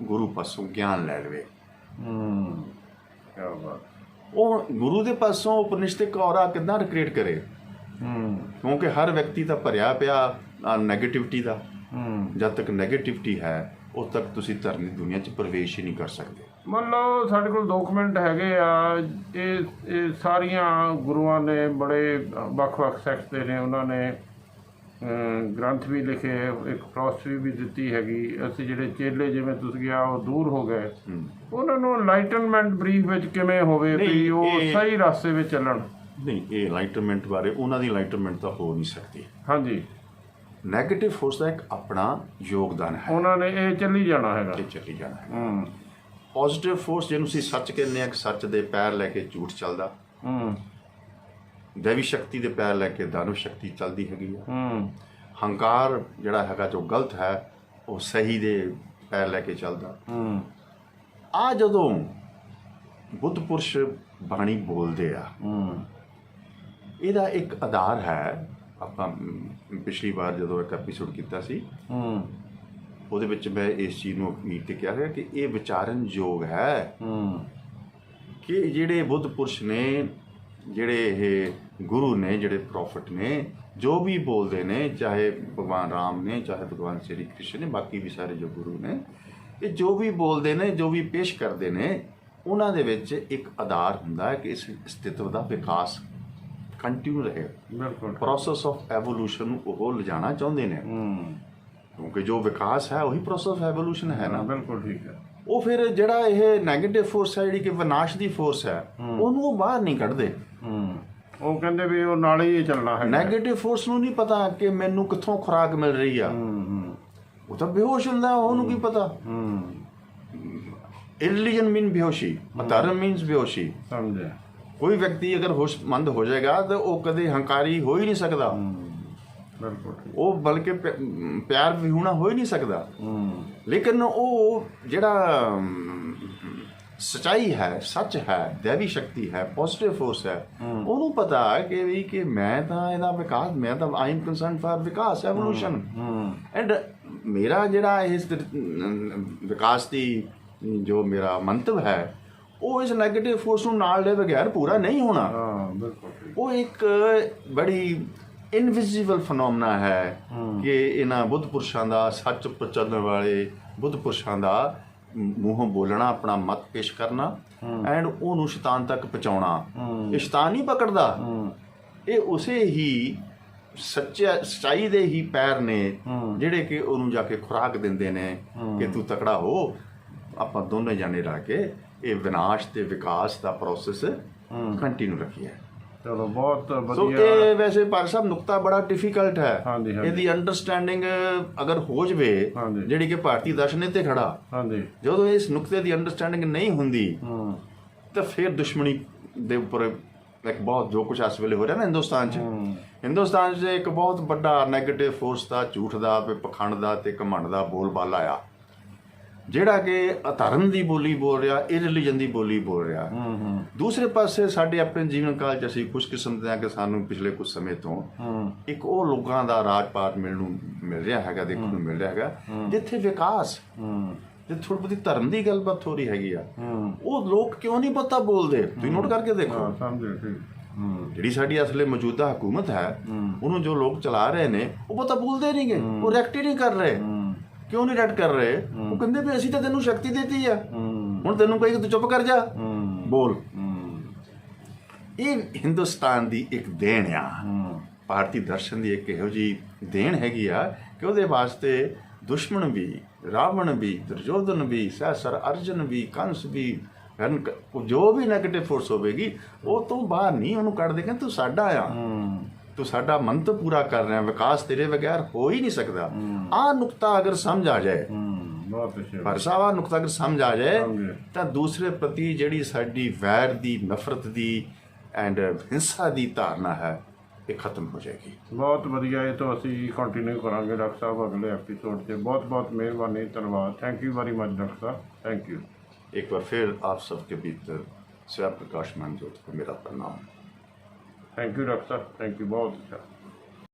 ਗੁਰੂ ਪਾਸੋਂ ਗਿਆਨ ਲੈ ਲਵੇ। ਉਹ ਗੁਰੂ ਦੇ ਪਾਸੋਂ ਉਪਨਿਸ਼ਦਿਕ ਔਰਾ ਕਿੱਦਾਂ ਕ੍ਰੀਏਟ ਕਰੇ? ਕਿਉਂਕਿ ਹਰ ਵਿਅਕਤੀ ਤਾਂ ਭਰਿਆ ਪਿਆ ਨੈਗੇਟਿਵਿਟੀ ਦਾ। ਜਦ ਤੱਕ ਨੈਗੇਟਿਵਿਟੀ ਹੈ, ਉਦੋਂ ਤੱਕ ਤੁਸੀਂ ਧਰਮ ਦੀ ਦੁਨੀਆ 'ਚ ਪ੍ਰਵੇਸ਼ ਹੀ ਨਹੀਂ ਕਰ ਸਕਦੇ। ਮੰਨ ਲਓ ਸਾਡੇ ਕੋਲ ਡਾਕੂਮੈਂਟ ਹੈਗੇ ਆ, ਇਹ ਸਾਰੀਆਂ ਗੁਰੂਆਂ ਨੇ ਬੜੇ ਵੱਖ-ਵੱਖ ਸੈਕਟਸ ਦੇ ਨੇ, ਉਹਨਾਂ ਨੇ ਗ੍ਰੰਥ ਵੀ ਲਿਖੇ, ਇੱਕ ਫਿਲਾਸਫੀ ਵੀ ਦਿੱਤੀ ਹੈਗੀ। ਅਸੀਂ ਜਿਹੜੇ ਚੇਲੇ, ਜਿਵੇਂ ਤੁਸੀਂ ਗਿਆ, ਉਹ ਦੂਰ ਹੋ ਗਏ। ਉਹਨਾਂ ਨੂੰ ਇਨਲਾਈਟਨਮੈਂਟ ਬਰੀਫ ਵਿੱਚ ਕਿਵੇਂ ਹੋਵੇ ਵੀ ਉਹ ਸਹੀ ਰਸਤੇ ਵਿੱਚ ਚੱਲਣ? ਨਹੀਂ, ਇਹ ਇਨਲਾਈਟਨਮੈਂਟ ਬਾਰੇ ਉਹਨਾਂ ਦੀ ਇਨਲਾਈਟਨਮੈਂਟ ਤਾਂ ਹੋ ਨਹੀਂ ਸਕਦੀ। ਹਾਂਜੀ, ਨੈਗੇਟਿਵ ਫੋਰਸ ਦਾ ਇੱਕ ਆਪਣਾ ਯੋਗਦਾਨ ਹੈ। ਉਹਨਾਂ ਨੇ ਇਹ ਚੱਲੀ ਜਾਣਾ ਹੈਗਾ, ਇਹ ਚੱਲੀ ਜਾਣਾ ਹੈ। ਪੋਜ਼ਿਟਿਵ ਫੋਰਸ ਜਿਹਨੂੰ ਅਸੀਂ ਸੱਚ ਕਹਿੰਦੇ ਹਾਂ, ਕਿ ਸੱਚ ਦੇ ਪੈਰ ਲੈ ਕੇ ਝੂਠ ਚੱਲਦਾ। ਦੇਵੀ ਸ਼ਕਤੀ ਦੇ ਪੈਰ ਲੈ ਕੇ ਦਾਨਵ ਸ਼ਕਤੀ ਚੱਲਦੀ ਹੈਗੀ ਆ। ਹੰਕਾਰ ਜਿਹੜਾ ਹੈਗਾ, ਜੋ ਗਲਤ ਹੈ, ਉਹ ਸਹੀ ਦੇ ਪੈਰ ਲੈ ਕੇ ਚੱਲਦਾ। ਆ ਜਦੋਂ ਬੁੱਧ ਪੁਰਸ਼ ਬਾਣੀ ਬੋਲਦੇ ਆ, ਇਹਦਾ ਇੱਕ ਆਧਾਰ ਹੈ। ਆਪਾਂ ਪਿਛਲੀ ਵਾਰ ਜਦੋਂ ਇੱਕ ਐਪੀਸੋਡ ਕੀਤਾ ਸੀ, ਉਹਦੇ ਵਿੱਚ ਮੈਂ ਇਸ ਚੀਜ਼ ਨੂੰ ਉਮੀਦ ਤੇ ਕਿਹਾ ਹੈ ਕਿ ਇਹ ਵਿਚਾਰਨ ਯੋਗ ਹੈ ਕਿ ਜਿਹੜੇ ਬੁੱਧ ਪੁਰਸ਼ ਨੇ, ਜਿਹੜੇ ਇਹ ਗੁਰੂ ਨੇ, ਜਿਹੜੇ ਪ੍ਰੋਫਿਟ ਨੇ, ਜੋ ਵੀ ਬੋਲਦੇ ਨੇ, ਚਾਹੇ ਭਗਵਾਨ ਰਾਮ ਨੇ, ਚਾਹੇ ਭਗਵਾਨ ਸ਼੍ਰੀ ਕ੍ਰਿਸ਼ਨ ਨੇ, ਬਾਕੀ ਵੀ ਸਾਰੇ ਜੋ ਗੁਰੂ ਨੇ, ਇਹ ਜੋ ਵੀ ਬੋਲਦੇ ਨੇ, ਜੋ ਵੀ ਪੇਸ਼ ਕਰਦੇ ਨੇ, ਉਹਨਾਂ ਦੇ ਵਿੱਚ ਇੱਕ ਆਧਾਰ ਹੁੰਦਾ ਹੈ ਕਿ ਇਸ ਅਸਤਿਤਵ ਦਾ ਵਿਕਾਸ ਕੰਟੀਨਿਊ ਰਹੇ। ਬਿਲਕੁਲ ਪ੍ਰੋਸੈਸ ਆਫ ਐਵੋਲੂਸ਼ਨ ਨੂੰ ਉਹ ਲਿਜਾਣਾ ਚਾਹੁੰਦੇ ਨੇ, ਕਿਉਂਕਿ ਜੋ ਵਿਕਾਸ ਹੈ ਉਹੀ ਪ੍ਰੋਸੈਸ ਆਫ ਐਵੋਲੂਸ਼ਨ ਹੈ ਨਾ। ਬਿਲਕੁਲ ਠੀਕ ਹੈ। ਉਹ ਫਿਰ ਜਿਹੜਾ ਇਹ ਨੈਗੇਟਿਵ ਫੋਰਸ ਹੈ, ਜਿਹੜੀ ਕਿ ਵਿਨਾਸ਼ ਦੀ ਫੋਰਸ ਹੈ, ਉਹਨੂੰ ਉਹ ਬਾਹਰ ਨਹੀਂ ਕੱਢਦੇ। ਉਹ ਕਹਿੰਦੇ ਵੀ ਉਹ ਨਾਲ ਹੀ ਚੱਲਣਾ ਹੈ। ਨੈਗੇਟਿਵ ਫੋਰਸ ਨੂੰ ਨਹੀਂ ਪਤਾ ਕਿ ਮੈਨੂੰ ਕਿੱਥੋਂ ਖੁਰਾਕ ਮਿਲ ਰਹੀ ਆ, ਉਹ ਤਾਂ ਬੇਹੋਸ਼ ਹੁੰਦਾ, ਉਹਨੂੰ ਕੀ ਪਤਾ। ਇਰਲੀਜਨ ਮੀਨ ਬੇਹੋਸ਼ੀ, ਧਰਮ ਮੀਨਸ ਬੇਹੋਸ਼ੀ। ਸਮਝਿਆ। ਕੋਈ ਵਿਅਕਤੀ ਅਗਰ ਹੋਸ਼ਮੰਦ ਹੋ ਜਾਏਗਾ ਤਾਂ ਉਹ ਕਦੇ ਹੰਕਾਰੀ ਹੋ ਹੀ ਨਹੀਂ ਸਕਦਾ, ਬਿਲਕੁਲ। ਉਹ ਬਲਕਿ ਪਿਆਰ ਵਿਹੂਣਾ ਹੋ ਹੀ ਨਹੀਂ ਸਕਦਾ। ਲੇਕਿਨ ਉਹ ਜਿਹੜਾ ਸਚਾਈ ਹੈ, ਸੱਚ ਹੈ, ਦੇਵੀ ਸ਼ਕਤੀ ਹੈ, ਪੋਜ਼ਿਟਿਵ ਫੋਰਸ ਹੈ, ਉਹਨੂੰ ਪਤਾ ਹੈ ਕਿ ਮੈਂ ਤਾਂ ਇਹਦਾ ਵਿਕਾਸ, ਮੈਂ ਤਾਂ I am concern for Vikas, evolution. And ਮੇਰਾ ਜਿਹੜਾ ਇਸ ਵਿਕਾਸ ਦੀ ਜੋ ਮੇਰਾ ਮੰਤਵ ਹੈ, ਉਹ ਇਸ ਨੈਗੇਟਿਵ ਫੋਰਸ ਨੂੰ ਨਾਲ ਦੇ ਬਗੈਰ ਪੂਰਾ ਨਹੀਂ ਹੋਣਾ। ਉਹ ਇੱਕ ਬੜੀ ਇਨਵਿਜ਼ੀਬਲ ਫਨੋਮਨਾ ਹੈ ਕਿ ਇਹਨਾਂ ਬੁੱਧ ਪੁਰਸ਼ਾਂ ਦਾ, ਸੱਚ ਪ੍ਰਚਲਣ ਵਾਲੇ ਬੁੱਧ ਪੁਰਸ਼ਾਂ ਦਾ ਮੂੰਹੋਂ ਬੋਲਣਾ, ਆਪਣਾ ਮਤ ਪੇਸ਼ ਕਰਨਾ, ਐਂਡ ਉਹਨੂੰ ਸ਼ੈਤਾਨ ਤੱਕ ਪਹੁੰਚਾਉਣਾ। ਇਹ ਸ਼ੈਤਾਨ ਨਹੀਂ ਪਕੜਦਾ, ਇਹ ਉਸੇ ਹੀ ਸੱਚਾਈ ਦੇ ਹੀ ਪੈਰ ਨੇ ਜਿਹੜੇ ਕਿ ਉਹਨੂੰ ਜਾ ਕੇ ਖੁਰਾਕ ਦਿੰਦੇ ਨੇ ਕਿ ਤੂੰ ਤਕੜਾ ਹੋ। ਆਪਾਂ ਦੋਨੇ ਜਾਣੇ ਰਲ ਕੇ ਇਹ ਵਿਨਾਸ਼ ਤੇ ਵਿਕਾਸ ਦਾ ਪ੍ਰੋਸੈਸ ਕੰਟੀਨਿਊ ਰੱਖੀਏ। ਚਲੋ ਬਹੁਤ ਸੋ ਵਧੀਆ। ਇਹ ਵੈਸੇ ਪਰ ਸਭ ਨੁਕਤਾ ਬੜਾ ਡਿਫਿਕਲਟ ਹੈ। ਹਾਂਜੀ, ਹਾਂਜੀ। ਇਹਦੀ ਅੰਡਰਸਟੈਂਡਿੰਗ ਅਗਰ ਹੋ ਜਵੇ, ਹਾਂਜੀ। ਜਿਹੜੀ ਕਿ ਭਾਰਤੀ ਦਰਸ਼ਨ ਤੇ ਖੜਾ, ਹਾਂਜੀ। ਜਦੋਂ ਇਸ ਨੁਕਤੇ ਦੀ ਅੰਡਰਸਟੈਂਡਿੰਗ ਨਹੀਂ ਹੁੰਦੀ ਤਾਂ ਫਿਰ ਦੁਸ਼ਮਣੀ ਦੇ ਉੱਪਰ ਇੱਕ ਬਹੁਤ ਜੋ ਕੁਝ ਇਸ ਵੇਲੇ ਹੋ ਰਿਹਾ ਨਾ ਹਿੰਦੁਸਤਾਨ 'ਚ ਇੱਕ ਬਹੁਤ ਵੱਡਾ ਨੈਗੇਟਿਵ ਫੋਰਸ ਦਾ, ਝੂਠ ਦਾ, ਪਖੰਡ ਦਾ ਤੇ ਘਮੰਡ ਦਾ ਬੋਲਬਾਲਾ ਆ, ਜਿਹੜਾ ਕਿ ਅਧਰਮ ਦੀ ਬੋਲੀ ਬੋਲ ਰਿਹਾ, ਇਰਲੀਜਨ ਦੀ ਬੋਲੀ ਬੋਲ ਰਿਹਾ। ਦੂਸਰੇ ਪਾਸੇ ਸਾਡੇ ਆਪਣੇ ਜੀਵਨ ਕਾਲ 'ਚ ਅਸੀਂ ਖੁਸ਼ਕਿਸਮਤ ਹਾਂ ਕਿ ਸਾਨੂੰ ਪਿਛਲੇ ਕੁਝ ਸਮੇਂ ਤੋਂ ਇੱਕ ਉਹ ਲੋਕਾਂ ਦਾ ਰਾਜ ਪਾਟ ਮਿਲ ਰਿਹਾ ਹੈਗਾ, ਦੇਖਣ ਨੂੰ ਮਿਲ ਰਿਹਾ ਹੈਗਾ, ਜਿੱਥੇ ਵਿਕਾਸ, ਜਿੱਥੇ ਥੋੜੀ ਬਹੁਤੀ ਧਰਮ ਦੀ ਗੱਲਬਾਤ ਹੋ ਰਹੀ ਹੈਗੀ ਆ। ਉਹ ਲੋਕ ਕਿਉਂ ਨਹੀਂ ਪਤਾ ਬੋਲਦੇ? ਤੁਸੀਂ ਨੋਟ ਕਰਕੇ ਦੇਖੋ। ਜਿਹੜੀ ਸਾਡੀ ਅਸਲੇ ਮੌਜੂਦਾ ਹਕੂਮਤ ਹੈ, ਉਹਨੂੰ ਜੋ ਲੋਕ ਚਲਾ ਰਹੇ ਨੇ, ਉਹ ਪਤਾ ਬੋਲਦੇ ਨਹੀਂ ਗੇ, ਉਹ ਰਿਐਕਟ ਹੀ ਨਹੀਂ ਕਰ ਰਹੇ। ਕਿਉਂ ਨਹੀਂ ਰਿਐਕਟ ਕਰ ਰਹੇ? ਉਹ ਕਹਿੰਦੇ ਵੀ ਅਸੀਂ ਤਾਂ ਤੈਨੂੰ ਸ਼ਕਤੀ ਦਿੱਤੀ ਆ, ਹੁਣ ਤੈਨੂੰ ਕਹੀ ਤੂੰ ਚੁੱਪ ਕਰ ਜਾ, ਬੋਲ। ਇਹ ਹਿੰਦੁਸਤਾਨ ਦੀ ਇੱਕ ਦੇਣ ਆ, ਭਾਰਤੀ ਦਰਸ਼ਨ ਦੀ ਇੱਕ ਇਹੋ ਜਿਹੀ ਦੇਣ ਹੈਗੀ ਆ ਕਿ ਉਹਦੇ ਵਾਸਤੇ ਦੁਸ਼ਮਣ ਵੀ, ਰਾਵਣ ਵੀ, ਦੁਰਯੋਧਨ ਵੀ, ਸਹਿਸਰ ਅਰਜਨ ਵੀ, ਕੰਸ ਵੀ, ਜੋ ਵੀ ਨੈਗੇਟਿਵ ਫੋਰਸ ਹੋਵੇਗੀ, ਉਹ ਤੋਂ ਬਾਹਰ ਨਹੀਂ ਉਹਨੂੰ ਕੱਢ ਦੇ। ਕਹਿੰਦੇ ਤੂੰ ਸਾਡਾ ਆ, ਤੂੰ ਸਾਡਾ ਮੰਤਵ ਪੂਰਾ ਕਰ ਰਿਹਾ, ਵਿਕਾਸ ਤੇਰੇ ਬਗੈਰ ਹੋ ਹੀ ਨਹੀਂ ਸਕਦਾ। ਆਹ ਨੁਕਤਾ ਅਗਰ ਸਮਝ ਆ ਜਾਏ, ਪਰ ਸਾਵਾ ਨੁਕਤਾ ਅਗਰ ਸਮਝ ਆ ਜਾਏ, ਤਾਂ ਦੂਸਰੇ ਪ੍ਰਤੀ ਜਿਹੜੀ ਸਾਡੀ ਵੈਰ ਦੀ, ਨਫ਼ਰਤ ਦੀ ਐਂਡ ਹਿੰਸਾ ਦੀ ਧਾਰਨਾ ਹੈ, ਇਹ ਖਤਮ ਹੋ ਜਾਏਗੀ। ਬਹੁਤ ਵਧੀਆ। ਇਹ ਤੋਂ ਅਸੀਂ ਕੰਟੀਨਿਊ ਕਰਾਂਗੇ ਡਾਕਟਰ ਸਾਹਿਬ ਅਗਲੇ ਐਪੀਸੋਡ 'ਤੇ। ਬਹੁਤ बहुत मेहरबानी, धन्यवाद। Thank you very much doctor साहब, थैंक यू। एक बार फिर आप सबके भीतर स्वयं प्रकाशमान ज्योति को मेरा प्रणाम। थैंक यू डॉक्टर साहब, थैंक यू, बहुत अच्छा।